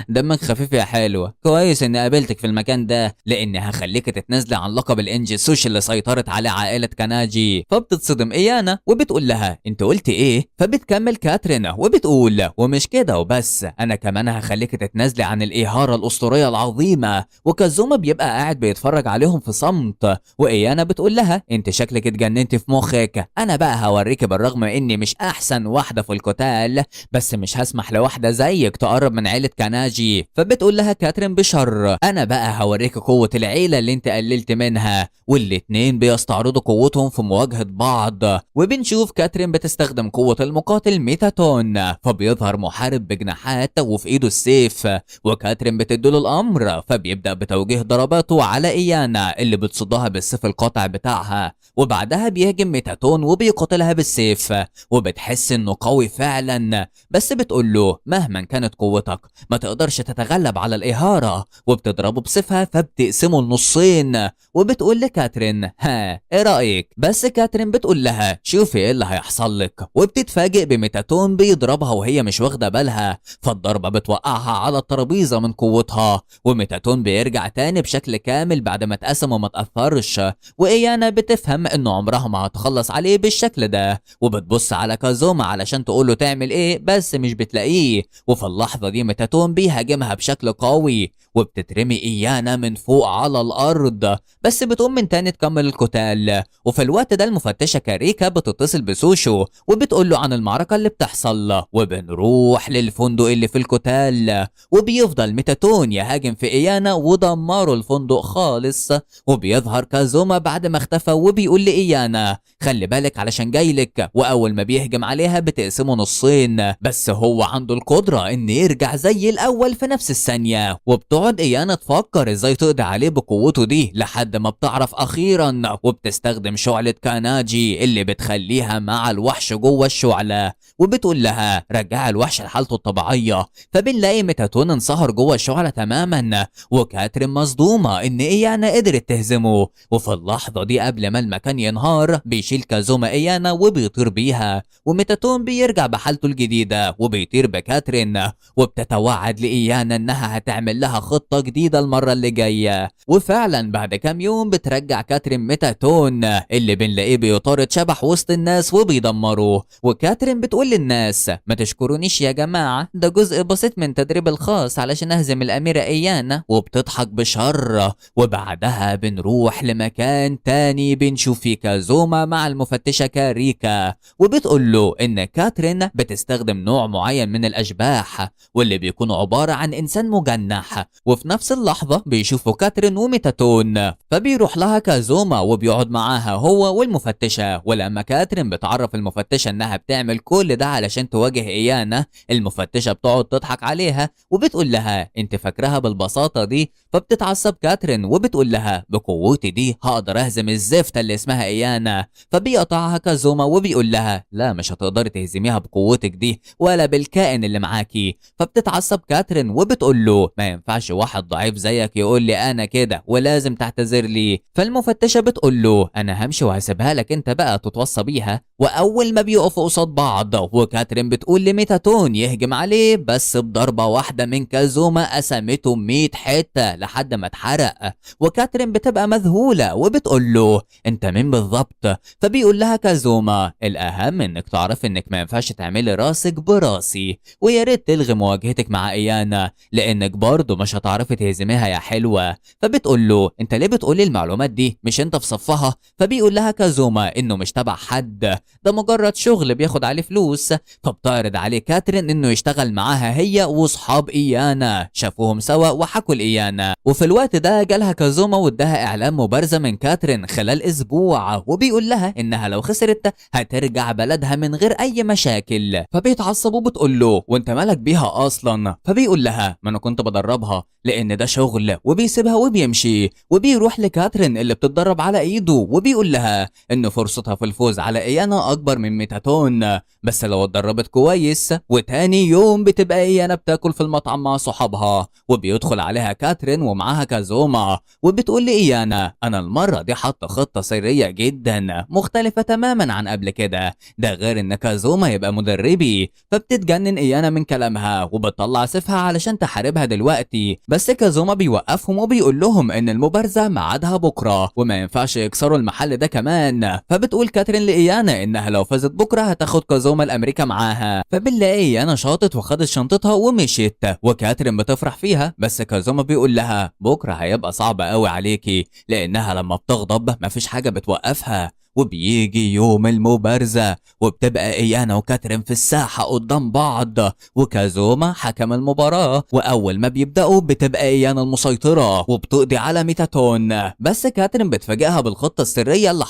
دمك خفيف يا حلوة، كويس اني قابلتك في المكان ده لاني هخليك تتنازلي عن لقب الانجسوشي اللي سيطرت عليه عائلة كاناجي. فبتتصدم ايانا وبتقول لها انت قلت ايه؟ فبتكمل كاترين وبتقول ومش كده وبس، انا كمان هخليك تتنازلي عن الايهارة الاسطورية العظيمة. وكازوما بيبقى قاعد بيتفرج عليهم في صمت وايانا بتقول لها انت شكلك اتجننت في مخك، انا بقى هوريكي بالرغم اني مش احسن واحدة في القتال بس مش هسمح لواحدة زيك تقرب من عيلة كاناجي. فبتقول لها كاترين بشر انا بقى هوريك قوة العيلة اللي انت قللت منها. والاتنين بيستعرضوا قوتهم في مواجهة بعض وبنشوف كاترين بتستخدم قوة المقاتل ميتاتون فبيظهر محارب بجناحات وفي ايده السيف وكاترين بتديله الامر فبيبدأ بتوجيه ضرباته على ايانا اللي بتصدها بالسيف القاطع بتاعها. وبعدها بيهجم ميتاتون وبيقاتلها بالسيف وبتحس انه قوي فعلا بس بتقول له مهما كانت قوتك ما تقدرش تتغلب على الإهارة، وبتضربه بسيفها فبتقسمه لنصين. وبتقول لكاترين ها ايه رأيك؟ بس كاترين بتقول لها شوفي ايه اللي هيحصل لك، وبتتفاجئ بميتاتون بيضربها وهي مش واخدة بالها، فالضربة بتوقعها على الترابيزة من قوتها، وميتاتون بيرجع تاني بشكل كامل بعد ما اتقسم وما اتأثرش. وإيانا بتفهم انه عمرها ما هتخلص عليه بالشكل ده، وبتبص على كازوما علشان تقوله تعمل ايه بس مش بتلاقيه. وفي اللحظة دي ميتاتون بيهاجمها بشكل قوي، وبتترمي إيانا من فوق على الأرض، بس بتقوم من تاني تكمل القتال. وفي الوقت ده المفتشة كاريكا بتتصل بسوشو وبتقول له عن المعركة اللي بتحصل، وبنروح للفندق اللي في القتال، وبيفضل ميتاتون يهاجم في إيانا ودمروا الفندق خالص. وبيظهر كازوما بعد ما اختفى وبيقول لإيانا خلي بالك علشان جايلك، وأول ما بيهجم عليها بتقسمه نصين، بس هو عنده القدرة إن يرجع زي الأول في نفس الثانية. وبتقعد إيانا تفكر إزاي تقضي عليه بقوته دي لحد ما بتعرف أخيرا، وبتستخدم شعلة كاناجي اللي بتخليها مع الوحش جوه الشعلة، وبتقول لها رجع الوحش لحالته الطبيعية. فبنلاقي ميتاتون انصهر جوه الشعلة تماما، وكاترين مصدومة إن إيانا قدرت تهزمه. وفي اللحظة دي قبل ما المكان ينهار بيشيل كازوما إيانا وبيطير بيها، وميتاتون بيرجع بحالته الجديدة وبيطير بكاترين، وبتتوعد لإيانا إنها هتعمل لها خطة جديدة المرة اللي جاية. وفعلا بعد كام يوم بترجع كاترين ميتاتون اللي بنلاقيه بيطارد شبح وسط الناس وبيدمره. وكاترين بتقول للناس ما تشكرونيش يا جماعة، ده جزء بسيط من تدريب الخاص علشان أهزم الأميرة إيانا، وبتضحك بشر. وبعدها بنروح لمكان تاني بنشوف فيه كازوما مع المفتشة كاريكا، وبتقول له إن كاترين بتستخدم نوع معين من الأشباح واللي بيكون عبارة عن إنسان مجنح. وفي نفس اللحظة بيشوفوا كاترين وميتاتون، فبيروح لها كازوما وبيقعد معاها هو والمفتشة. ولما كاترين بتعرف المفتشة إنها بتعمل كل ده علشان تواجه إيانا، المفتشة بتقعد تضحك عليها وبتقول لها أنت فاكراها بالبساطة دي؟ فبتتعصب كاترين وبتقول لها بقوتي دي هقدر أهزم الزفتة اللي اسمها إيانا. فبيقطعها كازوما وبيقول لها لا مش هتقدري تهزميها بقوتك دي ولا بالكائن اللي معاكي. فبتتعصب كاترين وبتقول له ما ينفعش واحد ضعيف زيك يقول لي انا كده ولازم تعتذر لي. فالمفتشة بتقول له انا همشي وهسيبها لك انت بقى تتوصى بيها. واول ما بيقفوا قصاد بعض وكاترين بتقول لميتاتون يهجم عليه، بس بضربة واحدة من كازوما قسمته 100 حتة لحد ما اتحرق. وكاترين بتبقى مذهولة وبتقول له انت مين بالظبط؟ فبيقول لها كازوما الاهم انك تعرف انك ما ينفعش تعملي راسك براسي، ويا ريت تلغي مواجهتك مع ايانا لانك برضه مش هتعرفي تهزميها يا حلوة. فبتقول له انت ليه بتقولي المعلومات دي؟ مش انت في صفها؟ فبيقول لها كازوما انه مش تبع حد، ده مجرد شغل بياخد عليه فلوس. فبتعرض عليه كاترين انه يشتغل معاها هي واصحاب ايانا، شافوهم سوا وحكوا لايانا. وفي الوقت ده جالها كازوما واداها اعلان مبارزة من كاترين خلال اسبوع، وبيقول لها انها لو خسرت هترجع بلدها من غير اي مشاكل. فبيتعصب وبتقول له وانت مالك بيها اصلا؟ فبيقول لها ما انا كنت بدربها لان ده شغل، وبيسيبها وبيمشي. وبيروح لكاترين اللي بتتدرب على ايده وبيقول لها ان فرصتها في الفوز على ايانا اكبر من ميتاتون بس لو اتدربت كويس. وتاني يوم بتبقى ايانا بتاكل في المطعم مع صحابها، وبيدخل عليها كاترين ومعاها كازوما، وبتقول لايانا انا المره دي حاطه خطه سريه جدا مختلفه تماما عن قبل كده، ده غير ان كازوما يبقى مدربي. فبتتجنن ايانا من كلامها وبتطلع سيفها علشان تحاربها دلوقتي، بس كازوما بيوقفهم وبيقول لهم ان المبارزه ميعادها بكره وما ينفعش يكسروا المحل ده كمان. فبتقول كاترين لايانا انها لو فازت بكره هتاخد كازوما لامريكا معاها. فبنلاقي ايانا شاطت وخدت شنطتها ومشيت، وكاترين بتفرح فيها، بس كازوما بيقول لها بكره هيبقى صعب قوي عليكي لانها لما بتغضب مفيش حاجه بتوقفها. وبيجي يوم المبارزة وبتبقى ايانا وكاترين في الساحة قدام بعض، وكازوما حكم المباراة. واول ما بيبدأوا بتبقى ايانا المسيطرة وبتقضي على ميتاتون، بس كاترين بتفاجئها بالخطة السرية اللي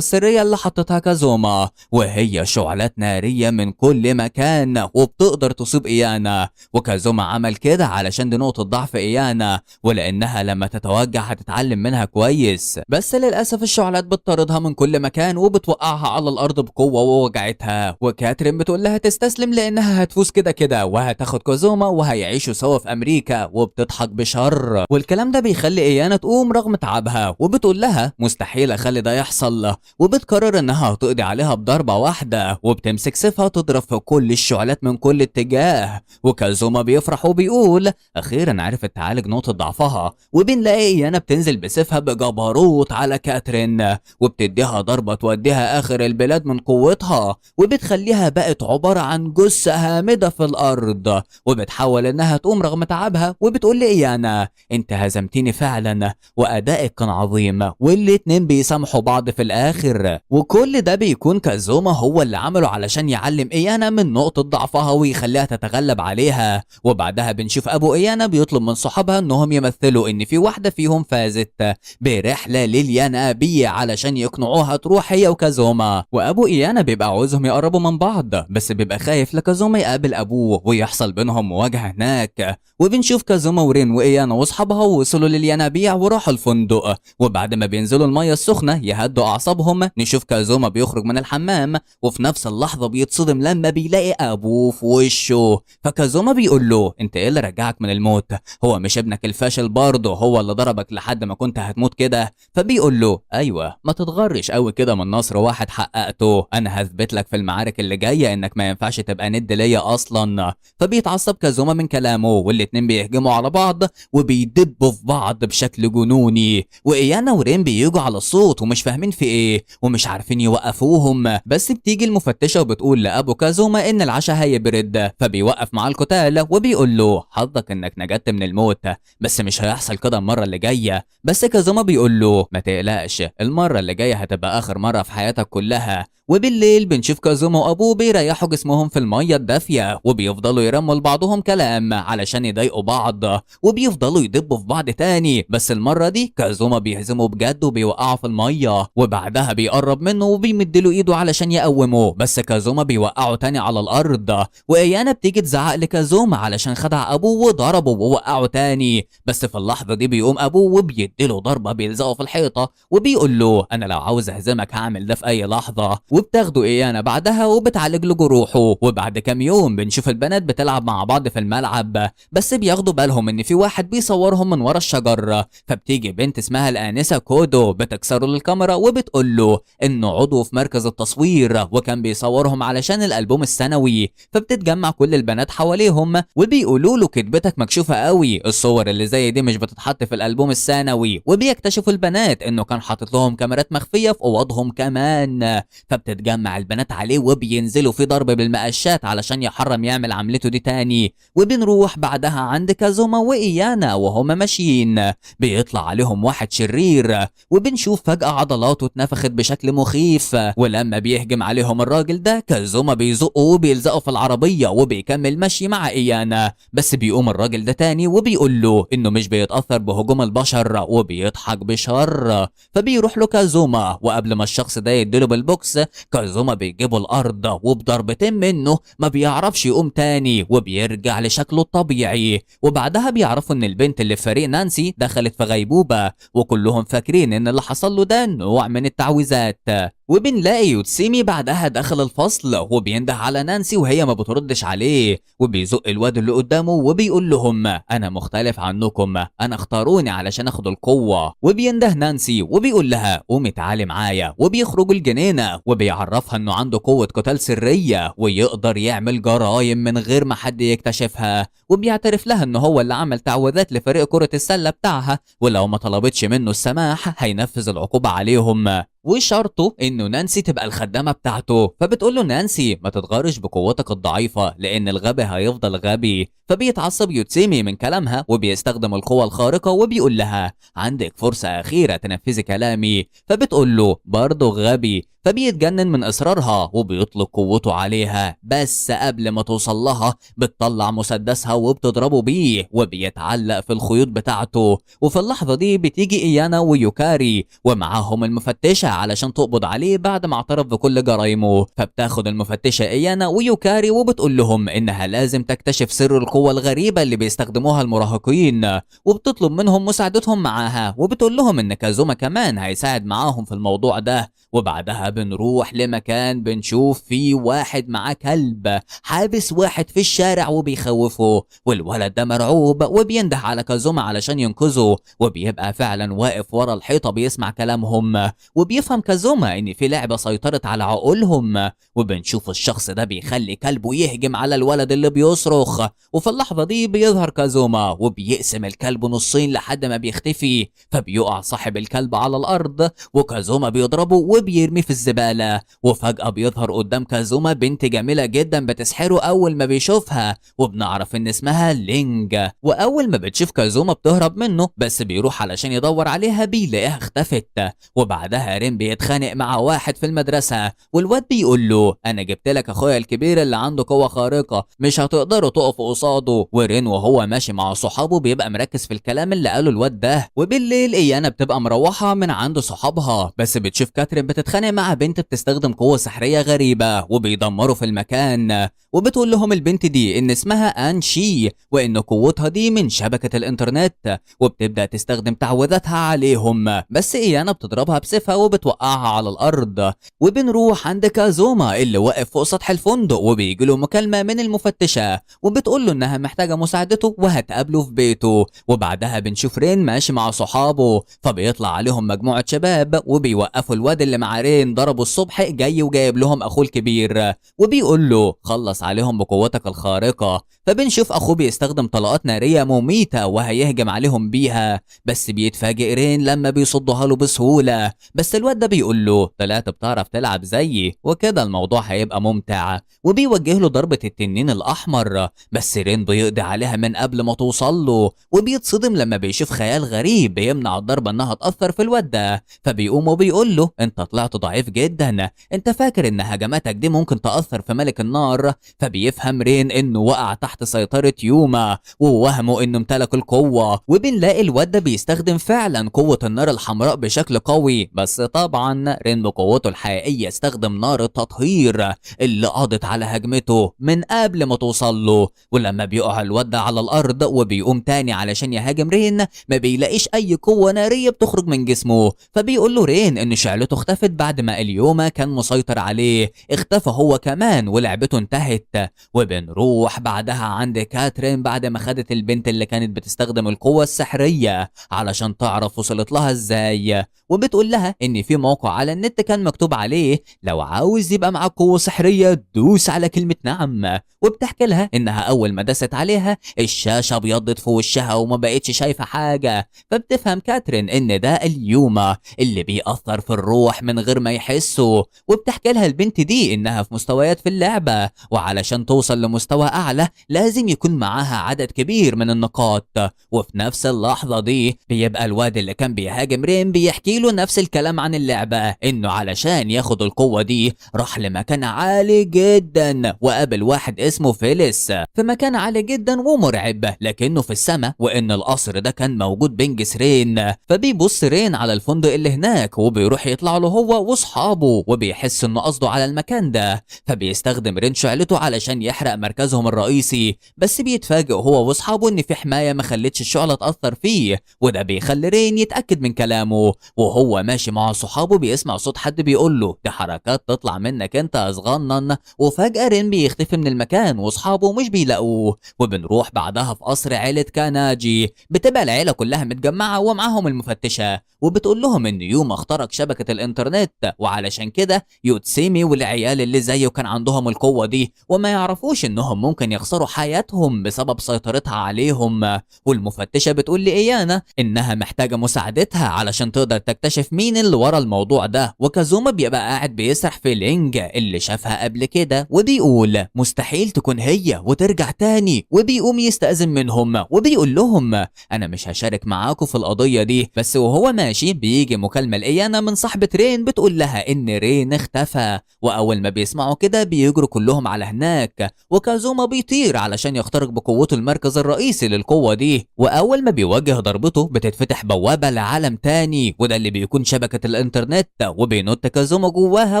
حطتها كازوما، وهي شعلات نارية من كل مكان وبتقدر تصيب ايانا. وكازوما عمل كده علشان دي نقطة ضعف ايانا، ولانها لما تتوجع هتتعلم منها كويس. بس للأسف الشعلات بتطاردها من كل مكان وبتوقعها على الأرض بقوة ووجعتها، وكاترين بتقول لها تستسلم لأنها هتفوز كده كده وهتاخد كازوما وهيعيشوا سوا في أمريكا، وبتضحك بشر. والكلام ده بيخلي إيانا تقوم رغم تعبها وبتقول لها مستحيل أخلي ده يحصل، وبتقرر إنها هتقضي عليها بضربة واحدة، وبتمسك سيفها تضرب في كل الشعلات من كل اتجاه. وكازوما بيفرح وبيقول أخيرا عرفت تعالج نقطة ضعفها. وبنلاقي إيانا بتنزل بسيفها بجبروت على كاترين وبتديها ضربة توديها آخر البلاد من قوتها، وبتخليها بقت عبارة عن جثة هامدة في الأرض. وبتحاول إنها تقوم رغم تعبها وبتقول لإيانا أنت هزمتيني فعلا وأدائك كان عظيم، والاتنين بيسامحوا بعض في الآخر. وكل ده بيكون كازوما هو اللي عمله علشان يعلم إيانا من نقطة ضعفها ويخليها تتغلب عليها. وبعدها بنشوف أبو إيانا بيطلب من صحابها إنهم يمثلوا إن في واحدة فيهم فازت برحلة لليانابية علشان يقنعوها تروح هي وكازوما. وأبو إيانا بيبقى عاوزهم يقربوا من بعض بس بيبقى خايف لكازوما يقابل أبوه ويحصل بينهم مواجهة هناك. وبنشوف كازوما ورين وإيانا وأصحابها وصلوا لليانابيع وراحوا الفندق، وبعد ما بينزلوا المية السخنة يهدوا أعصابهم نشوف كازوما بيخرج من الحمام وفي نفس اللحظة بيتصدم لما بيلاقي أبوه في وشه. فكازوما بيقول له أنت إيه اللي رجعك من الموت؟ هو مش ابنك الفاشل برضه هو اللي ضربك لحد ما كنت هتموت كده؟ فبيقول له أيوة ما تتغرش قوي كده من نصر واحد حققته، أنا هثبت لك في المعارك اللي جاية إنك ما ينفعش تبقى ند ليا أصلا. فبيتعصب كازوما من كلامه والاتنين بيهجموا على بعض وبيدبوا في بعض بشكل جنوني. وإيانا ورين بييجوا على الصوت ومش فاهمين في إيه ومش عارفين يوقفوهم، بس بتيجي المفتشة وبتقول لأبو كازوما إن العشاء هيبرد، فبيوقف معاه القتال وبيقول له حظك إنك نجدت من الموت بس مش هيحصل كده المرة اللي جاية. بس كازوما بيقول له ما تقلقش المرة اللي جاية هتبقى آخر مرة في حياتك كلها. وبالليل بنشوف كازوما وأبوه بيريحوا جسمهم في المية الدافية وبيفضلوا يرموا لبعضهم كلام علشان يضايقوا بعض، وبيفضلوا يدبوا في بعض تاني بس المرة دي كازوما بيهزمه بجد وبيوقعه في المية، وبعدها بيقرب منه وبيمدله ايده علشان يقومه بس كازوما بيوقعه تاني على الأرض. وإيانا بتيجي تزعق لكازوما علشان خدع أبوه وضربه ووقعه تاني، بس في اللحظة دي بيقوم أبوه وبيديله ضربة بيلزقه في الحيطة وبيقول له أنا لو عاوز أهزمك هعمل ده في أي لحظة. وبتاخده إيانا بعدها وبتعالج له جروحه. وبعد كام يوم بنشوف البنات بتلعب مع بعض في الملعب بس بياخدوا بالهم إن في واحد بيصورهم من ورا الشجر، فبتيجي بنت اسمها الآنسة كودو بتكسر له الكاميرا وبتقول له إنه عضو في مركز التصوير وكان بيصورهم علشان الألبوم السنوي. فبتتجمع كل البنات حواليهم وبيقولوا له كدبتك مكشوفة قوي، الصور اللي زي دي مش بتتحط في الألبوم السنوي. وبيكتشفوا البنات إنه كان حاطط لهم كاميرات مخفية في أوضهم كمان، فبتتجمع البنات عليه وبينزلوا في ضرب بالمقشات علشان يحرم يعمل عملته دي تاني. وبنروح بعدها عند كازوما وإيانا وهما ماشيين بيطلع عليهم واحد شرير وبنشوف فجأة عضلاته اتنفخت بشكل مخيف، ولما بيهجم عليهم الراجل ده كازوما بيزقه وبيلزقه في العربية وبيكمل مشي مع إيانا، بس بيقوم الراجل ده تاني وبيقول له إنه مش بيتأثر بهجوم البشر وبيضحك بشر. فبيروح له كازوما وقبل ما الشخص ده يديله بالبوكس كازوما بيجيبه الأرض وبضربتين منه ما بيعرفش يقوم تاني وبيرجع لشكله الطبيعي. وبعدها بيعرفوا إن البنت اللي في فريق نانسي دخلت في غيبوبة وكلهم فاكرين إن اللي حصل له ده نوع من التعويذات. وبنلاقي يوتسيمي بعدها داخل الفصل وبينده على نانسي وهي ما بتردش عليه وبيزق الواد اللي قدامه وبيقول لهم انا مختلف عنكم، انا اختاروني علشان اخد القوة. وبينده نانسي وبيقول لها قومي تعالي معايا، وبيخرجوا الجنينة وبيعرفها انه عنده قوة قتال سرية ويقدر يعمل جرايم من غير ما حد يكتشفها، وبيعترف لها انه هو اللي عمل تعويذات لفريق كرة السلة بتاعها ولو ما طلبتش منه السماح هينفذ العقوبة عليهم، وشرطه انه نانسي تبقى الخدامة بتاعته. فبتقول له نانسي ما تتغرش بقوتك الضعيفة لان الغبي هيفضل غبي. فبيتعصب يوتسيمي من كلامها وبيستخدم القوة الخارقة وبيقول لها عندك فرصة أخيرة تنفذي كلامي. فبتقول له برضه غبي. فبيتجنن من إصرارها وبيطلق قوته عليها، بس قبل ما توصل لها بتطلع مسدسها وبتضربه بيه وبيتعلق في الخيوط بتاعته. وفي اللحظة دي بتيجي إيانا ويوكاري ومعاهم المفتشة علشان تقبض عليه بعد ما اعترف بكل جرايمه. فبتاخد المفتشة إيانا ويوكاري وبتقول لهم إنها لازم تكتشف سر القوة الغريبة اللي بيستخدموها المراهقين، وبتطلب منهم مساعدتهم معاها، وبتقول لهم إن كازوما كمان هيساعد معاهم في الموضوع ده. وبعدها بنروح لمكان بنشوف فيه واحد معاه كلب حابس واحد في الشارع وبيخوفه، والولد ده مرعوب وبينده على كازوما علشان ينقذه، وبيبقى فعلا واقف ورا الحيطة بيسمع كلامهم، وبيفهم كازوما ان في لعبة سيطرت على عقولهم. وبنشوف الشخص ده بيخلي كلبه يهجم على الولد اللي بيصرخ، وفي اللحظة دي بيظهر كازوما وبيقسم الكلب نصين لحد ما بيختفي. فبيقع صاحب الكلب على الارض وكازوما بيضربه وبيرميه في الزبالة. وفجأة بيظهر قدام كازوما بنت جميلة جدا بتسحره اول ما بيشوفها، وبنعرف ان اسمها لينج. واول ما بتشوف كازوما بتهرب منه، بس بيروح علشان يدور عليها بيلاقيها اختفت. وبعدها رين بيتخانق مع واحد في المدرسة، والواد بيقول له انا جبت لك اخويا الكبير اللي عنده قوة خارقة، مش هتقدروا تقفوا قصاده. ورين وهو ماشي مع صحابه بيبقى مركز في الكلام اللي قاله الواد ده. وبالليل ايانا بتبقى مروحة من عند صحابها، بس بتشوف كاترين بتتخانق مع بنت بتستخدم قوة سحرية غريبة وبيدمروا في المكان. وبتقول لهم البنت دي ان اسمها انشي، وان قوتها دي من شبكة الانترنت، وبتبدأ تستخدم تعويذاتها عليهم. بس ايانا بتضربها بسيفها وبتوقعها على الارض. وبنروح عند كازوما اللي واقف فوق سطح الفندق، وبيجي له مكالمة من المفتشة وبتقول له انها محتاجة مساعدته وهتقابله في بيته. وبعدها بنشوف رين ماشي مع صحابه، فبيطلع عليهم مجموعة شباب وبيوقفوا الواد اللي مع رين ضربه الصبح جاي وجايب لهم اخوه الكبير، وبيقول له خلص عليهم بقوتك الخارقة. فبنشوف اخوه بيستخدم طلقات نارية مميتة وهيهجم عليهم بيها، بس بيتفاجئ رين لما بيصدها له بسهولة. بس الواد ده بيقول له طلعت بتعرف تلعب زيي، وكده الموضوع هيبقى ممتع. وبيوجه له ضربة التنين الاحمر، بس رين بيقضي عليها من قبل ما توصل له، وبيتصدم لما بيشوف خيال غريب بيمنع الضربة انها تأثر في الواد ده. فبيقوم وبيقول له انت طلعت ضعيف جدا، انت فاكر ان هجماتك دي ممكن تأثر في ملك النار؟ فبيفهم رين انه وقع تحت سيطرة يوما ووهمه انه امتلك القوة. وبنلاقي الواد ده بيستخدم فعلا قوة النار الحمراء بشكل قوي، بس طبعا رين بقوته الحقيقية استخدم نار التطهير اللي قضت على هجمته من قبل ما توصل له. ولما بيقع الواد ده على الارض وبيقوم تاني علشان يهاجم رين، ما بيلاقيش اي قوة نارية بتخرج من جسمه. فبيقول له رين ان شعلته اختفت بعد ما اليوما كان مسيطر عليه، اختفى هو كمان ولعبته انتهت. وبنروح بعدها عند كاترين بعد ما خدت البنت اللي كانت بتستخدم القوة السحرية علشان تعرف وصلت لها ازاي، وبتقول لها ان في موقع على النت كان مكتوب عليه لو عاوز يبقى معاك قوة سحرية دوس على كلمة نعم. وبتحكي لها انها اول ما دست عليها الشاشة ابيضت في وشها وما بقتش شايفة حاجة. فبتفهم كاترين ان ده اليوما اللي بيأثر في الروح من غير ما يحسوا. وبتحكي لها البنت دي انها في مستويات في اللعبة، وعلشان توصل لمستوى اعلى لازم يكون معاها عدد كبير من النقاط. وفي نفس اللحظة دي بيبقى الواد اللي كان بيهاجم رين بيحكي له نفس الكلام عن اللعبة، انه علشان ياخد القوة دي راح لمكان عالي جدا وقابل واحد اسمه فيليس في مكان عالي جدا ومرعب لكنه في السماء، وان القصر ده كان موجود بين جسرين. فبيبص رين على الفندق اللي هناك وبيروح يطلع له هو واصحابه، وبيحس انه قصده على المكان ده. فبيستخدم رين شعلته علشان يحرق مركزهم الرئيسي، بس بيتفاجئ هو واصحابه ان في حماية ما خلتش الشعلة تأثر فيه، وده بيخلي رين يتأكد من كلامه. وهو ماشي مع صحابه بيسمع صوت حد بيقول له دي حركات تطلع منك انت يا صغنن. وفجأة رين بيختفي من المكان واصحابه مش بيلاقوه. وبنروح بعدها في قصر عيلة كاناجي، بتبقى العيلة كلها متجمعة ومعاهم المفتشة، وبتقول لهم ان يوما اخترق شبكة الانترنت، وعلشان كده يوتسيمي والعيال اللي زيه كان عندهم القوة دي وما يعرفوش انهم ممكن يخسروا حياتهم بسبب سيطرتها عليهم. والمفتشة بتقول لإيانا انها محتاجة مساعدتها علشان تقدر تكتشف مين اللي ورا الموضوع ده. وكازوما بيبقى قاعد بيسرح في لينج اللي شافها قبل كده وبيقول مستحيل تكون هي وترجع تاني، وبيقوم يستأذن منهم وبيقول لهم انا مش هشارك معاكم في القضية دي. بس وهو ماشي بيجي مكالمة لإيانا من صاحبة رين بتقول لها ان رين اختفى، واول ما بيسمعوا كده بيجروا كلهم على هناك، وكازوما بيطير بيطير علشان يخترق بقوته المركز الرئيسي للقوة دي، وأول ما بيوجه ضربته بتتفتح بوابة لعالم تاني، وده اللي بيكون شبكة الإنترنت، وبينط كازوما جواها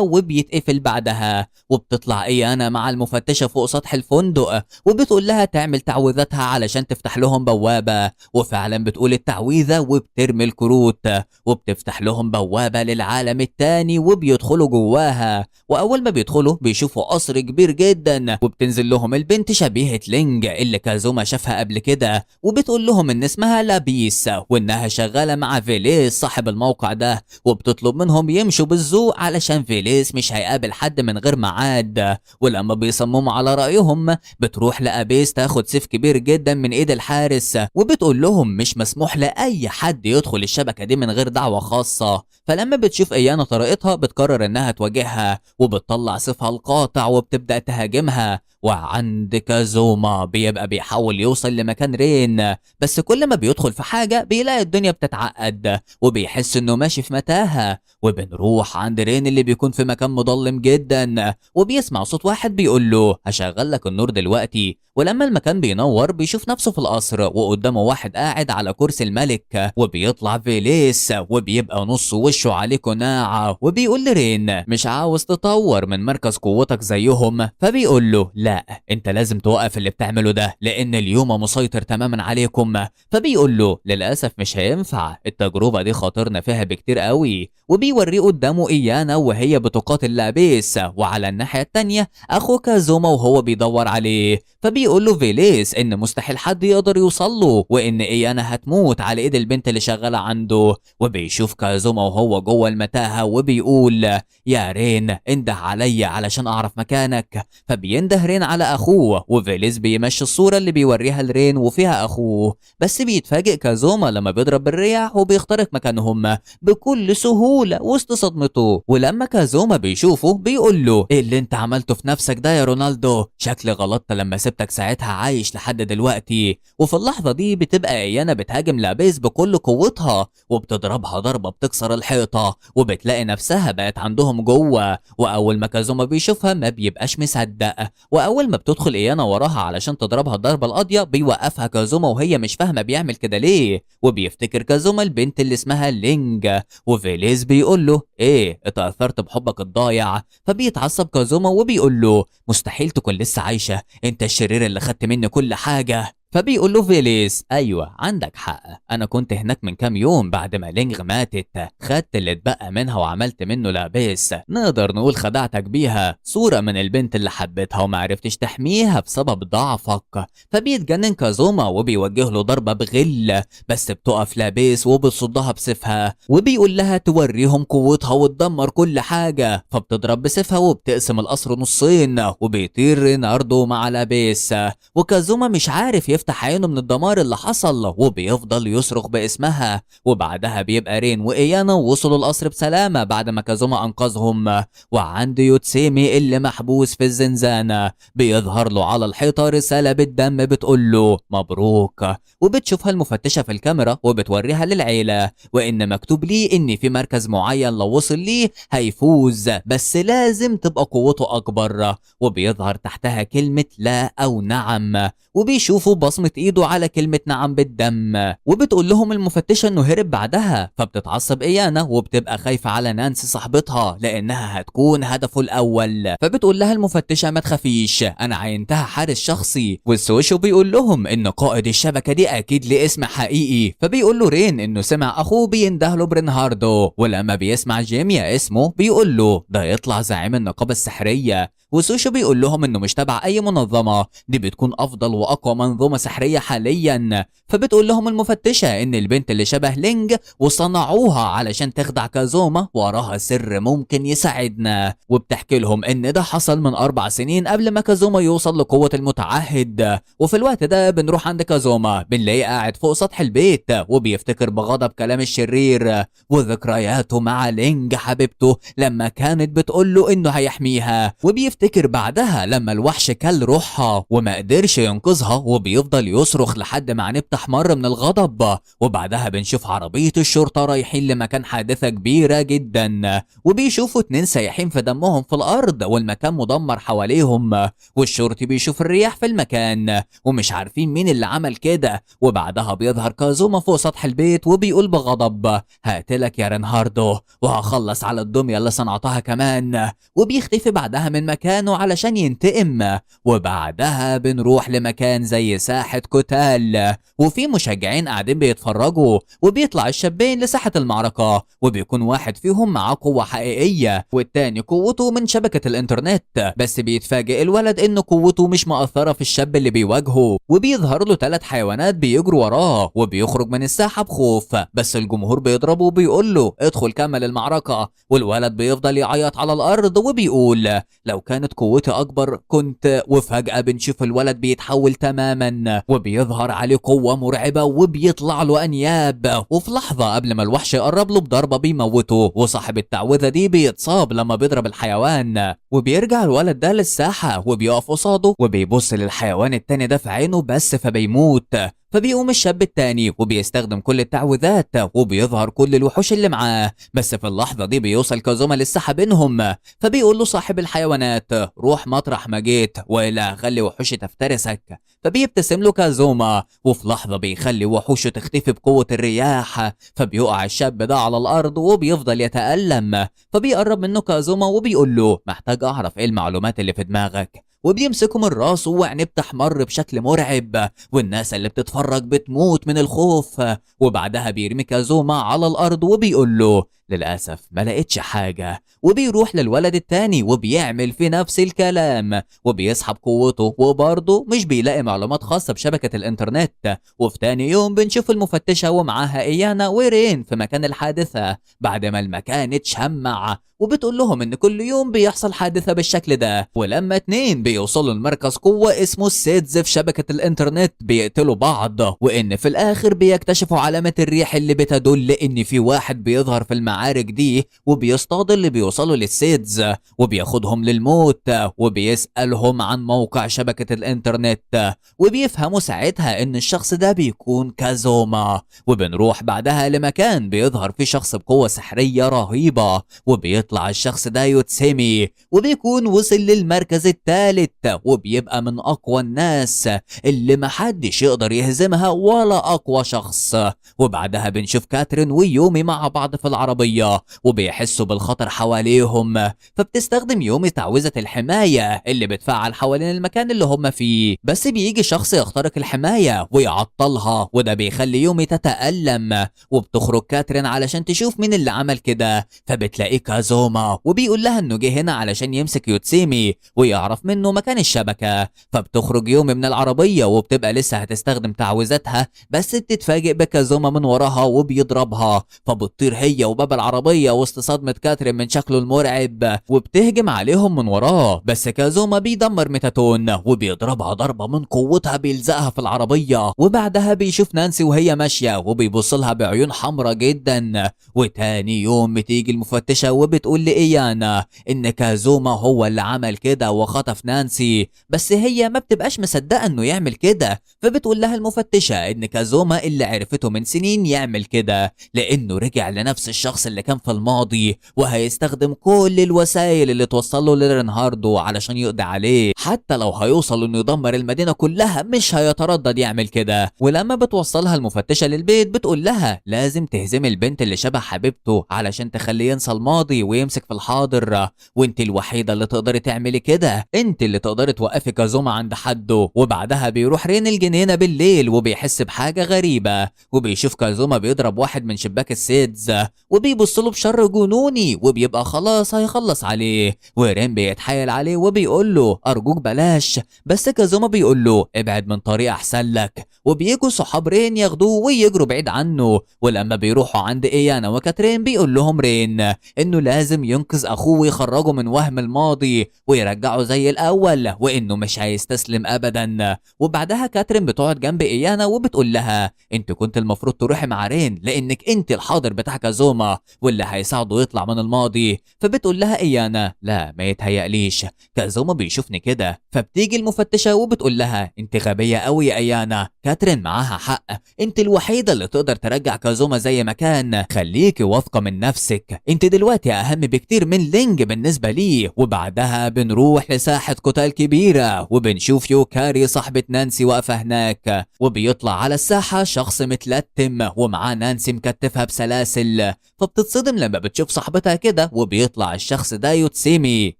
وبيتقفل بعدها. وبتطلع إيانا مع المفتشة فوق سطح الفندق وبتقول لها تعمل تعويذاتها علشان تفتح لهم بوابة، وفعلا بتقول التعويذة وبترمي الكروت وبتفتح لهم بوابة للعالم التاني وبيدخلوا جواها. وأول ما بيدخلوا بيشوفوا قصر كبير جدا، وبتنزل لهم البنت شبيهة لينج اللي كازوما شافها قبل كده، وبتقول لهم إن اسمها لابيس وإنها شغالة مع فيليس صاحب الموقع ده، وبتطلب منهم يمشوا بالذوق علشان فيليس مش هيقابل حد من غير ميعاد. ولما بيصمموا على رأيهم بتروح لأبيس تاخد سيف كبير جدا من ايد الحارس، وبتقول لهم مش مسموح لأي حد يدخل الشبكة دي من غير دعوة خاصة. فلما بتشوف ايانا طريقتها بتقرر انها تواجهها، وبتطلع سيفها القاطع وبتبدأ تهاجمها. وعند كازوما بيبقى بيحاول يوصل لمكان رين، بس كل ما بيدخل في حاجة بيلاقي الدنيا بتتعقد وبيحس انه ماشي في متاهة. وبنروح عند رين اللي بيكون في مكان مظلم جدا، وبيسمع صوت واحد بيقول له هشغل لك النور دلوقتي. ولما المكان بينور بيشوف نفسه في القصر وقدامه واحد قاعد على كرسي الملك، وبيطلع فيليس وبيبقى نص وشه عليه قناع، وبيقول لرين مش عاوز تطور من مركز قوتك زيهم. فبيقول له لا، انت لازم توقف اللي بتعمله ده لان اليوم مسيطر تماما عليكم. فبيقول له للاسف مش هينفع، التجربه دي خاطرنا فيها بكتير قوي. وبيوريه قدامه ايانا وهي بتقاتل لابيس، وعلى الناحيه التانيه اخو كازوما وهو بيدور عليه. فبيقول له فيليس ان مستحيل حد يقدر يوصل له، وان ايانا هتموت على ايد البنت اللي شغاله عنده. وبيشوف كازوما وهو جوه المتاهه وبيقول يا رين انده عليا علشان اعرف مكانك. فبينده رين على اخوه، وفيليس بيمشي الصوره اللي بيوريها لرين وفيها اخوه، بس بيتفاجئ كازوما لما بيضرب بالرياح وبيخترق مكانهم بكل سهوله وسط صدمته. ولما كازوما بيشوفه بيقول له ايه اللي انت عملته في نفسك ده يا رونالدو، شكلي غلطت لما سبتك ساعتها عايش لحد دلوقتي. وفي اللحظه دي بتبقى ايانا بتهاجم لابيس بكل قوتها وبتضربها ضربه بتكسر الحيطه، وبتلاقي نفسها بقت عندهم جوه. واول ما كازوما بيشوفها ما بيبقاش مصدق، واول ما بتدخل ايانا وراها علشان تضربها الضربه القاضيه بيوقفها كازوما وهي مش فاهمه بيعمل كده ليه. وبيفتكر كازوما البنت اللي اسمها لينج، وفيليس بيقول له ايه اتاثرت بحبك الضايع. فبيتعصب كازوما وبيقول له مستحيل تكون لسه عايشه، انت الشرير اللي خدت مني كل حاجه. فبيقول له فيليس ايوه عندك حق، انا كنت هناك من كام يوم بعد ما لينغ ماتت، خدت اللي اتبقى منها وعملت منه لابيس، نقدر نقول خدعتك بيها، صوره من البنت اللي حبيتها وما عرفتش تحميها بسبب ضعفك. فبيتجنن كازوما وبيوجه له ضربه بغل، بس بتقف لابيس وبتصدها بسيفها، وبيقول لها توريهم قوتها وتدمر كل حاجه. فبتضرب بسيفها وبتقسم القصر نصين، وبيطير ريناردو مع لابيس، وكازوما مش عارف يفتح عينه من الدمار اللي حصل وبيفضل يصرخ باسمها. وبعدها بيبقى رين وايانا وصلوا القصر بسلامه بعد ما كازوما انقذهم. وعند يوتسيمي اللي محبوس في الزنزانه بيظهر له على الحيطه رساله بالدم بتقول له مبروك، وبتشوفها المفتشه في الكاميرا وبتوريها للعيله، وان مكتوب ليه ان في مركز معين لو وصل ليه هيفوز، بس لازم تبقى قوته اكبر. وبيظهر تحتها كلمه لا او نعم، وبيشوفوا بصمة ايده على كلمة نعم بالدم. وبتقول لهم المفتشة انه هرب بعدها، فبتتعصب ايانا وبتبقى خايفة على نانسي صاحبتها لانها هتكون هدفه الاول. فبتقول لها المفتشة ما تخافيش انا عينتها حارس شخصي. والسوشو بيقول لهم ان قائد الشبكة دي اكيد ليه اسم حقيقي. فبيقول له رين انه سمع اخوه بينده له برينهاردو، ولما بيسمع جيميا اسمه بيقول له ده يطلع زعيم النقابة السحرية. وسوشو بيقول لهم انه مش تبع اي منظمة، دي بتكون افضل واقوى منظومة سحرية حاليا. فبتقول لهم المفتشة ان البنت اللي شبه لينج وصنعوها علشان تخدع كازوما وراها سر ممكن يساعدنا، وبتحكي لهم ان ده حصل من 4 سنين قبل ما كازوما يوصل لقوة المتعهد. وفي الوقت ده بنروح عند كازوما بنلاقيه قاعد فوق سطح البيت وبيفتكر بغضب كلام الشرير وذكرياته مع لينج حبيبته لما كانت بتقول له انه هيحميها. وبيفتكر بتفتكر بعدها لما الوحش كل روحها وما قدرش ينقذها، وبيفضل يصرخ لحد ما عينيه بتحمر من الغضب. وبعدها بنشوف عربية الشرطة رايحين لمكان حادثة كبيرة جدا، وبيشوفوا 2 سايحين في دمهم في الأرض والمكان مدمر حواليهم، والشرطي بيشوف الرياح في المكان ومش عارفين مين اللي عمل كده. وبعدها بيظهر كازوما فوق سطح البيت وبيقول بغضب: هقتلك يا رينهاردو وهخلص على الدمية اللي صنعتها كمان. وبيختفي بعدها من مكانه علشان ينتقم. وبعدها بنروح لمكان زي ساحة قتال، وفي مشجعين قاعدين بيتفرجوا، وبيطلع الشابين لساحة المعركة، وبيكون واحد فيهم معاه قوة حقيقية والتاني قوته من شبكة الانترنت. بس بيتفاجئ الولد ان قوته مش مؤثرة في الشاب اللي بيواجهه، وبيظهر له 3 حيوانات بيجروا وراه، وبيخرج من الساحة بخوف. بس الجمهور بيضربه وبيقول له ادخل كمل المعركة، والولد بيفضل يعيط على الارض وبيقول لو كانت قوتي اكبر كنت. وفجأة بنشوف الولد بيتحول تماما وبيظهر عليه قوة مرعبة وبيطلع له انياب، وفي لحظة قبل ما الوحش يقرب له بضربة بيموته. وصاحب التعويذة دي بيتصاب لما بيضرب الحيوان، وبيرجع الولد ده للساحة وبيقف قصاده وبيبص للحيوان التاني ده في عينه بس فبيموت. فبيقوم الشاب التاني وبيستخدم كل التعويذات وبيظهر كل الوحوش اللي معاه. بس في اللحظة دي بيوصل كازوما للساحة بينهم، فبيقول له صاحب الحيوانات روح مطرح ما جيت وإلا خلي وحوشي تفترسك. فبيبتسم له كازوما، وفي لحظة بيخلي وحوشه تختفي بقوة الرياح. فبيقع الشاب ده على الأرض وبيفضل يتألم. فبيقرب منه كازوما وبيقول له محتاج أعرف إيه المعلومات اللي في دماغك. وبيمسكه من راسه وعينيه بتحمر بشكل مرعب، والناس اللي بتتفرج بتموت من الخوف. وبعدها بيرمي كازوما على الأرض وبيقول له للأسف ما لقيتش حاجة. وبيروح للولد التاني وبيعمل في نفس الكلام وبيسحب قوته، وبرضه مش بيلاقي معلومات خاصة بشبكة الإنترنت. وفي تاني يوم بنشوف المفتشة ومعاها إيانا ورين في مكان الحادثة بعد ما المكان اتشمع، وبتقول لهم ان كل يوم بيحصل حادثة بالشكل ده. ولما 2 بيوصلوا لمركز قوة اسمه السيدز في شبكة الانترنت بيقتلوا بعض، وان في الاخر بيكتشفوا علامة الريح اللي بتدل ان في واحد بيظهر في المعارك دي وبيصطاد اللي بيوصلوا للسيدز وبياخدهم للموت، وبيسألهم عن موقع شبكة الانترنت. وبيفهموا ساعتها ان الشخص ده بيكون كازوما. وبنروح بعدها لمكان بيظهر فيه شخص بقوة سحرية رهيبة، وبيطلع الشخص ده يوتسيمي وبيكون وصل للمركز الثالث، وبيبقى من اقوى الناس اللي محدش يقدر يهزمها ولا اقوى شخص. وبعدها بنشوف كاترين ويومي مع بعض في العربية وبيحسوا بالخطر حواليهم، فبتستخدم يومي تعويذة الحماية اللي بتفعل حوالين المكان اللي هم فيه. بس بيجي شخص يخترق الحماية ويعطلها، وده بيخلي يومي تتألم. وبتخرج كاترين علشان تشوف مين اللي عمل كده، فبتلاقي كازوما وبيقول لها انه جه هنا علشان يمسك يوتسيمي ويعرف منه مكان الشبكة. فبتخرج يومي من العربية وبتبقى لسه هتستخدم تعويذتها، بس بتتفاجئ بكازوما من وراها وبيضربها، فبتطير هي وباب العربية وسط صدمة كاترين من شكله المرعب وبتهجم عليهم من وراه. بس كازوما بيدمر ميتاتون وبيضربها ضربة من قوتها بيلزقها في العربية. وبعدها بيشوف نانسي وهي ماشية وبيبص لها بعيون حمرة جدا. وتاني يوم بتيجي المفتشة وبتقول لإيانا إن كازوما هو اللي عمل كده وخطف نانسي، بس هي ما بتبقاش مصدقة إنه يعمل كده. فبتقول لها المفتشة إن كازوما اللي عرفته من سنين يعمل كده لأنه رجع لنفس الشخص اللي كان في الماضي، وهيستخدم كل الوسائل اللي توصله لرينهاردو علشان يقضي عليه. حتى لو هيوصل إنه يدمر المدينة كلها مش هيتردد يعمل كده. ولما بتوصلها المفتشة للبيت بتقول لها لازم تهزمي البنت اللي شبه حبيبته علشان تخليه ينسى الماضي ويمسك في الحاضر، وانت الوحيدة اللي تقدري تعملي كده، انت اللي تقدري توقفي كازوما عند حده. وبعدها بيروح رين الجنينة بالليل وبيحس بحاجة غريبة، وبيشوف كازوما بيضرب واحد من شباك السيدز وبيبص له بشر جنوني وبيبقى خلاص هيخلص عليه. ورين بيتحايل عليه وبيقول له ارجوك بلاش، بس كازوما بيقول له ابعد من طريق احسن لك. وبيجوا صحاب رين ياخدوه ويجروا بعيد عنه. ولما بيروحوا عند ايانا وكاترين بيقول لهم رين انه لازم ينقذ اخوه ويخرجه من وهم الماضي ويرجعه زي الاول، وانه مش هيستسلم ابدا. وبعدها كاترين بتقعد جنب ايانا وبتقول لها انت كنت المفروض تروحي مع رين لانك انت الحاضر بتاع كازوما، واللي هيساعده يطلع من الماضي. فبتقول لها ايانا لا ما يتهيأليش، كازوما بيشوفني كده. فبتيجي المفتشة وبتقول لها انت غبية قوي يا ايانا، كاترين معاها حق، انت الوحيدة اللي تقدر ترجع كازوما زي ما كان، خليكي واثقة من نفسك، انت دلوقتي اهم بكتير من لينج بالنسبة لي. وبعدها بنروح لساحة قتال كبيرة وبنشوف يوكاري صاحبة نانسي واقفة هناك، وبيطلع على الساحة شخص متلتم ومعاه نانسي مكتفها بسلاسل. فبتتصدم لما بتشوف صاحبتها كده، وبيطلع الشخص ده يوتسيمي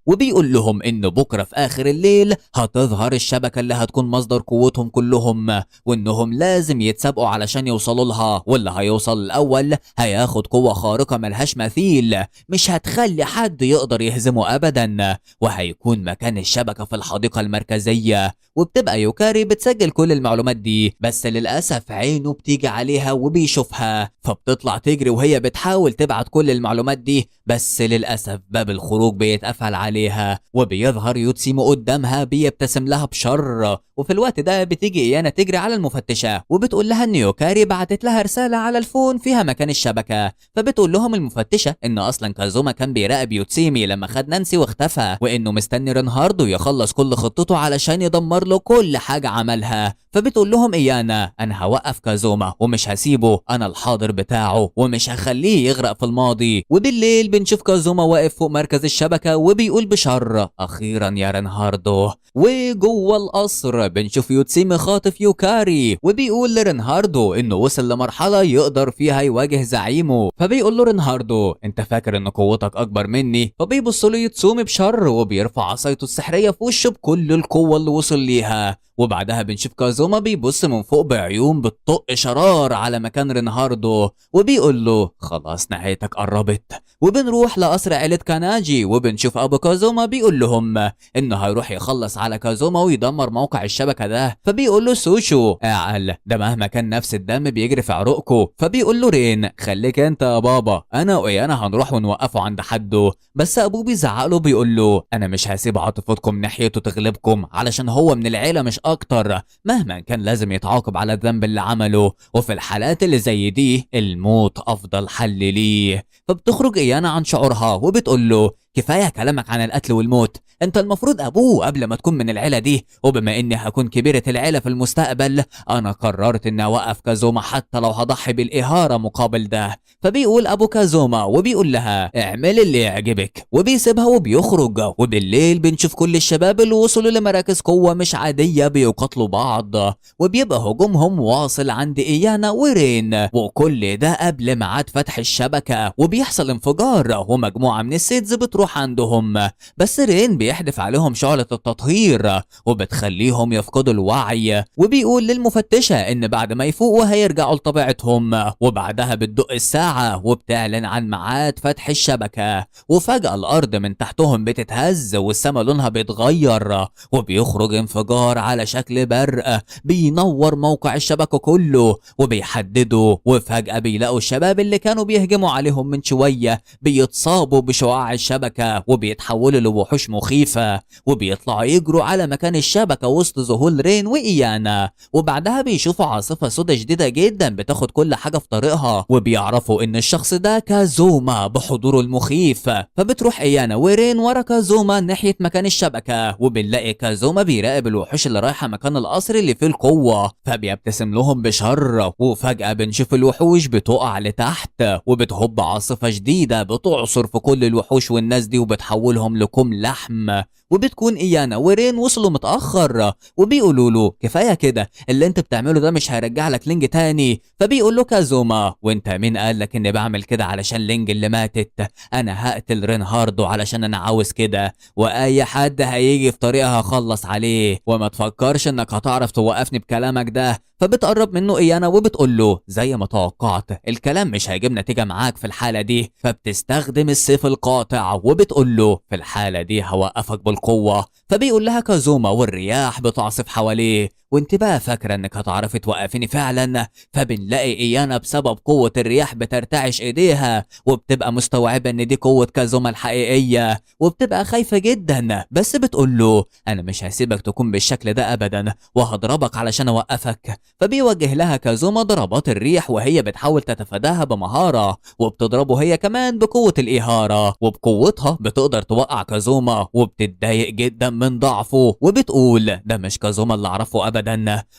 وبيقول لهم ان بكرة في اخر الليل هتظهر الشبكة اللي هتكون مصدر قوتهم كلهم، وانهم لازم يتسابقوا علشان يوصلوا لها، واللي هيوصل الاول هياخد قوة خارقة ملهاش مثيل مش هتخلي حد يقدر يهزمه ابدا، وهيكون مكان الشبكة في الحديقة المركزية. وبتبقى يوكاري بتسجل كل المعلومات دي، بس للأسف عينه بتيجي عليها وبيشوفها، فبتطلع تجري وهي بتحاول تبعت كل المعلومات دي، بس للأسف باب الخروج بيتقفل عليها، وبيظهر يوتسيمو قدامها بيبتسم لها بشر. وفي الوقت ده بتيجي ايانا تجري على المفتشة وبتقول لها ان يوكاري بعتت لها رسالة على الفون فيها مكان الشبكة. فبتقول لهم المفتشة ان اصلا كازوما كان بيراقب يوتسيمي لما خد نانسي واختفى، وانه مستني رينهاردو يخلص كل خطته علشان يدمر له كل حاجة عملها. فبتقول لهم ايانا انا هوقف كازوما ومش هسيبه، انا الحاضر بتاعه ومش هخليه يغرق في الماضي. وبالليل بنشوف كازوما واقف فوق مركز الشبكة وبيقول بشر اخيرا يا رينهاردو. وجوه القصر بنشوف يوتسيمي خاطف يوكاري وبيقول لرينهاردو انه وصل لمرحلة يقدر فيها يواجه زعيمه. فبيقول له رينهاردو انت فاكر ان قوتك اكبر مني؟ فبيبص له يوتسومي بشر وبيرفع عصايته السحرية في وشه بكل القوة اللي وصل ليها. وبعدها بنشوف كازوما بيبص من فوق بعيون بتطق شرار على مكان رينهاردو وبيقول له خلاص نهايتك قربت. وبنروح لقصر عيلة كاناجي وبنشوف ابو كازوما بيقول لهم انه هيروح يخلص على كازوما ويدمر موقع الشبكة ده. فبيقول له سوشو اعل ده مهما كان نفس الدم بيجري في عروقكم. فبيقول له رين خليك انت يا بابا، انا وانا هنروح ونوقفه عند حده. بس ابوه بيزعق له بيقول له انا مش هسيب عاطفتكم ناحيته تغلبكم علشان هو من العيلة مش اكتر، مهما كان لازم يتعاقب على الذنب اللي عمله، وفي الحالات اللي زي دي الموت افضل حل ليه. فبتخرج ايانا عن شعورها وبتقول له كفايه كلامك عن القتل والموت، انت المفروض ابوه قبل ما تكون من العيله دي، وبما اني هكون كبيره العيله في المستقبل انا قررت اني اوقف كازوما حتى لو هضحي بالاهاره مقابل ده. فبيقول ابو كازوما وبيقول لها اعمل اللي يعجبك وبيسيبها وبيخرج. وبالليل بنشوف كل الشباب اللي وصلوا لمراكز قوه مش عاديه بيقاتلوا بعض، وبيبقى هجومهم واصل عند ايانا ورين، وكل ده قبل ميعاد فتح الشبكه. وبيحصل انفجار ومجموعه من السيدز بتروح عندهم، بس رين بيحدف عليهم شعلة التطهير وبتخليهم يفقدوا الوعي. وبيقول للمفتشة ان بعد ما يفوقوا هيرجعوا لطبيعتهم. وبعدها بتدق الساعة وبتعلن عن ميعاد فتح الشبكة، وفجأة الارض من تحتهم بتتهز والسما لونها بيتغير وبيخرج انفجار على شكل برق بينور موقع الشبكة كله وبيحدده. وفجأة بيلاقوا الشباب اللي كانوا بيهجموا عليهم من شوية بيتصابوا بشعاع الشبكة وبيتحولوا لوحوش مخيفة وبيطلعوا يجروا على مكان الشبكة وسط ذهول رين وإيانا. وبعدها بيشوفوا عاصفة سودة شديدة جدا بتاخد كل حاجة في طريقها، وبيعرفوا ان الشخص ده كازوما بحضوره المخيف. فبتروح إيانا ورين ورا كازوما ناحية مكان الشبكة، وبنلاقي كازوما بيراقب الوحوش اللي رايحة مكان القصر اللي فيه القوة، فبيبتسم لهم بشر. وفجأة بنشوف الوحوش بتقع لتحت وبتهب عاصفة شديدة بتعصر في كل الوحوش والناس دي وبتحولهم لكم لحم. وبتكون إيانا ورين وصلوا متأخر وبيقولوا له كفاية كده، اللي انت بتعمله ده مش هيرجع لك لينج تاني. فبيقول له كازوما وانت مين قال لك اني بعمل كده علشان لينج اللي ماتت؟ انا هقتل رينهاردو علشان انا عاوز كده، واي حد هيجي في طريقها هخلص عليه، وما تفكرش انك هتعرف توقفني بكلامك ده. فبتقرب منه إيانا وبتقول له زي ما توقعت الكلام مش هيجيب نتيجة معاك في الحالة دي. فبتستخدم السيف القاطع وبتقول له في الحالة دي هوقفك بالقوة. فبيقول لها كازوما والرياح بتعصف حواليه، وانت بقى فاكرة انك هتعرفي توقفيني فعلا. فبنلاقي ايانا بسبب قوة الرياح بترتعش ايديها، وبتبقى مستوعبة ان دي قوة كازوما الحقيقية، وبتبقى خايفة جدا، بس بتقوله انا مش هسيبك تكون بالشكل ده ابدا، وهضربك علشان اوقفك. فبيوجه لها كازوما ضربات الريح وهي بتحاول تتفاداها بمهارة، وبتضربه هي كمان بقوة الإهارة، وبقوتها بتقدر توقع كازوما، وبتتضايق جدا من ضعفه وبتقول ده مش كازوما اللي اعرفه ابدا.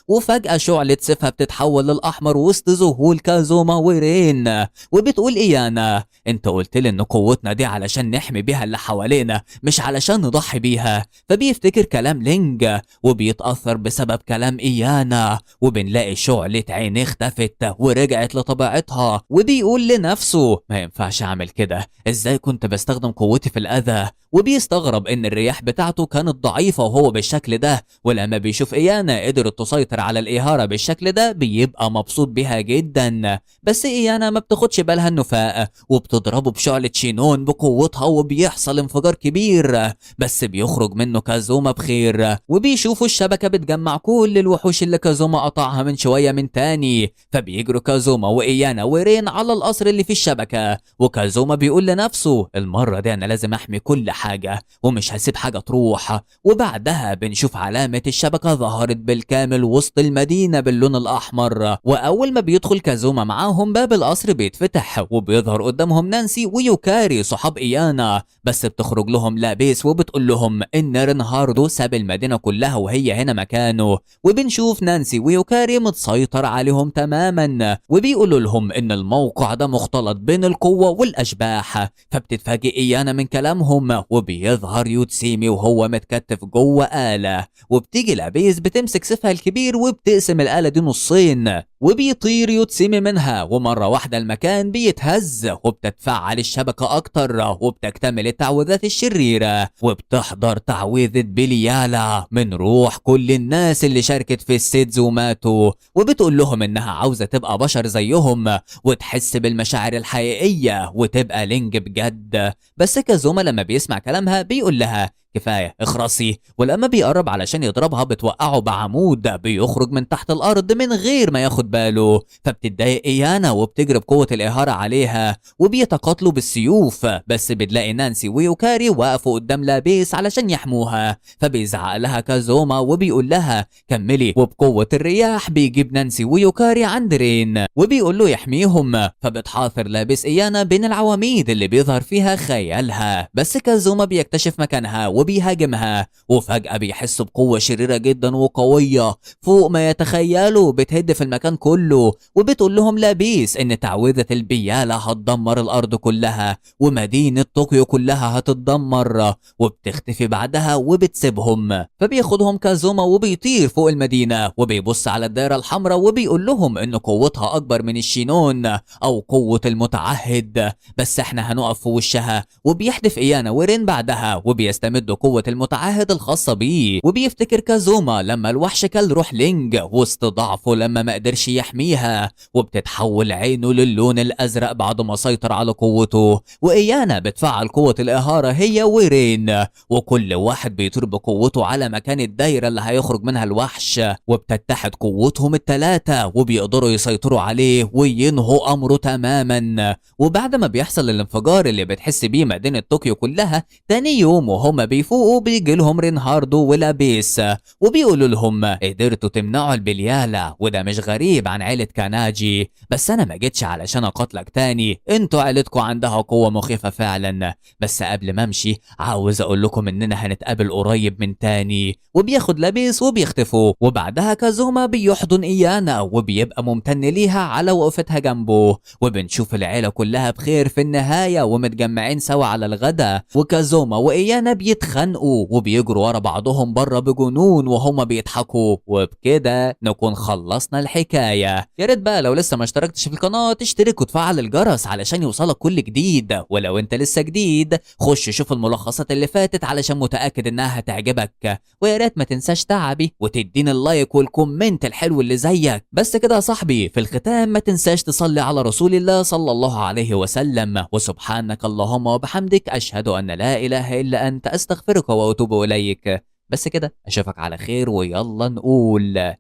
وفجأة شعلة سيفها بتتحول للأحمر وسط ذهول كازوما ورين، وبتقول إيانا انت قلت لي ان قوتنا دي علشان نحمي بيها اللي حوالينا مش علشان نضحي بيها. فبيفتكر كلام لينج وبيتأثر بسبب كلام إيانا، وبنلاقي شعلة عينيه اختفت ورجعت لطبيعتها، وبيقول لنفسه ما ينفعش اعمل كده، ازاي كنت بستخدم قوتي في الأذى. وبيستغرب ان الرياح بتاعته كانت ضعيفة وهو بالشكل ده، ولما بيشوف إيانا قدرت تسيطر على الإهارة بالشكل ده بيبقى مبسوط بيها جدا. بس إيانا ما بتاخدش بالها انه فاق، وبتضربه بشعلة شينون بقوتها وبيحصل انفجار كبير، بس بيخرج منه كازوما بخير. وبيشوفوا الشبكة بتجمع كل الوحوش اللي كازوما قطعها من شوية من تاني، فبيجروا كازوما وإيانا ورين على القصر اللي في الشبكة. وكازوما بيقول لنفسه المرة دي أنا لازم أحمي كل حاجة ومش هسيب حاجة تروح. وبعدها بنشوف علامة الشبكة ظهرت بالكامل وسط المدينة باللون الأحمر، وأول ما بيدخل كازوما معاهم باب القصر بيتفتح وبيظهر قدامهم نانسي ويوكاري صحاب إيانا، بس بتخرج لهم لابيس وبتقول لهم إن رينهاردو ساب المدينة كلها وهي هنا مكانه. وبنشوف نانسي ويوكاري متسيطر عليهم تماما، وبيقولوا لهم إن الموقع ده مختلط بين القوة والأشباح. فبتتفاجئ إيانا من كلامهم، وبيظهر يوتسيمي وهو متكتف جوه آلة، وبتيجي لابيس بتمسك سيفها الكبير وبتقسم الآلة دي نصين، وبيطير يوتسيمي منها، ومرة واحدة المكان بيتهز وبتتفعل الشبكة أكتر وبتكتمل التعويذات الشريرة، وبتحضر تعويذة بليالا من روح كل الناس اللي شاركت في السيدز وماتوا، وبتقول لهم إنها عاوزة تبقى بشر زيهم وتحس بالمشاعر الحقيقية وتبقى لينج بجد. بس كازوما لما بيسمع كلامها بيقول لها كفاية اخرسي، ولما بيقرب علشان يضربها بتوقعه بعمود بيخرج من تحت الأرض من غير ما ياخد باله. فبتتضايق إيانا وبتجرب قوة الإهارة عليها وبيتقاتلوا بالسيوف، بس بتلاقي نانسي ويوكاري وقفوا قدام لابيس علشان يحموها. فبيزعق لها كازوما وبيقول لها كملي، وبقوة الرياح بيجيب نانسي ويوكاري عند رين وبيقول له يحميهم. فبتحاثر لابيس إيانا بين العواميد اللي بيظهر فيها خيالها، بس كازوما بيكتشف مكانها وبيهاجمها، وفجأة بيحس بقوة شريرة جدا وقوية فوق ما يتخيلوا بتهد في المكان كله، وبتقول لهم لابيس ان تعويذة البيالة هتدمر الارض كلها ومدينة طوكيو كلها هتتدمر، وبتختفي بعدها وبتسيبهم. فبياخدهم كازوما وبيطير فوق المدينة وبيبص على الدائرة الحمراء وبيقول لهم ان قوتها اكبر من الشينون او قوة المتعهد، بس احنا هنقف في وشها. وبيحدف ايانا ورين بعدها وبيستمد قوة المتعهد الخاصة بيه. وبيفتكر كازوما لما الوحش كل روح لينج وسط ضعفه لما ما قدرش يحميها، وبتتحول عينه للون الازرق بعد ما سيطر على قوته. وايانا بتفعل قوة الإهارة هي ورين، وكل واحد بيطير بقوته على مكان الدايرة اللي هيخرج منها الوحش، وبتتحد قوتهم الثلاثة وبيقدروا يسيطروا عليه وينهوا امره تماما. وبعد ما بيحصل الانفجار اللي بتحس بيه مدينة طوكيو كلها، تاني يوم وهم بيفوقوا بيجي لهم رينهاردو ولابيس وبيقولوا لهم قدرتوا تمنعوا البليالة، وده مش غريب عن عيلة كاناجي، بس انا ما جيتش علشان اقاتلك تاني، انتوا عيلتكم عندها قوة مخيفة فعلا، بس قبل ما امشي عاوز اقول لكم اننا هنتقابل قريب من تاني. وبياخد لابيس وبيختفوا، وبعدها كازوما بيحضن ايانا وبيبقى ممتن ليها على وقفتها جنبه. وبنشوف العيلة كلها بخير في النهاية ومتجمعين سوا على الغدا، وكازوما وايانا بيتخانقوا وبيجروا ورا بعضهم بره بجنون وهما بيضحكوا. وبكده نكون خلصنا الحكاية. يا ريت بقى لو لسه ما اشتركتش في القناة تشترك وتفعل الجرس علشان يوصلك كل جديد، ولو انت لسه جديد خش شوف الملخصات اللي فاتت علشان متأكد انها هتعجبك. ويا ريت ما تنساش تعبي وتديني اللايك والكومنت الحلو اللي زيك. بس كده يا صاحبي، في الختام ما تنساش تصلي على رسول الله صلى الله عليه وسلم. وسبحانك اللهم وبحمدك أشهد أن لا إله إلا أنت أستغفرك وأتوب إليك. بس كده أشوفك على خير، ويلا نقول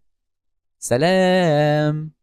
سلام.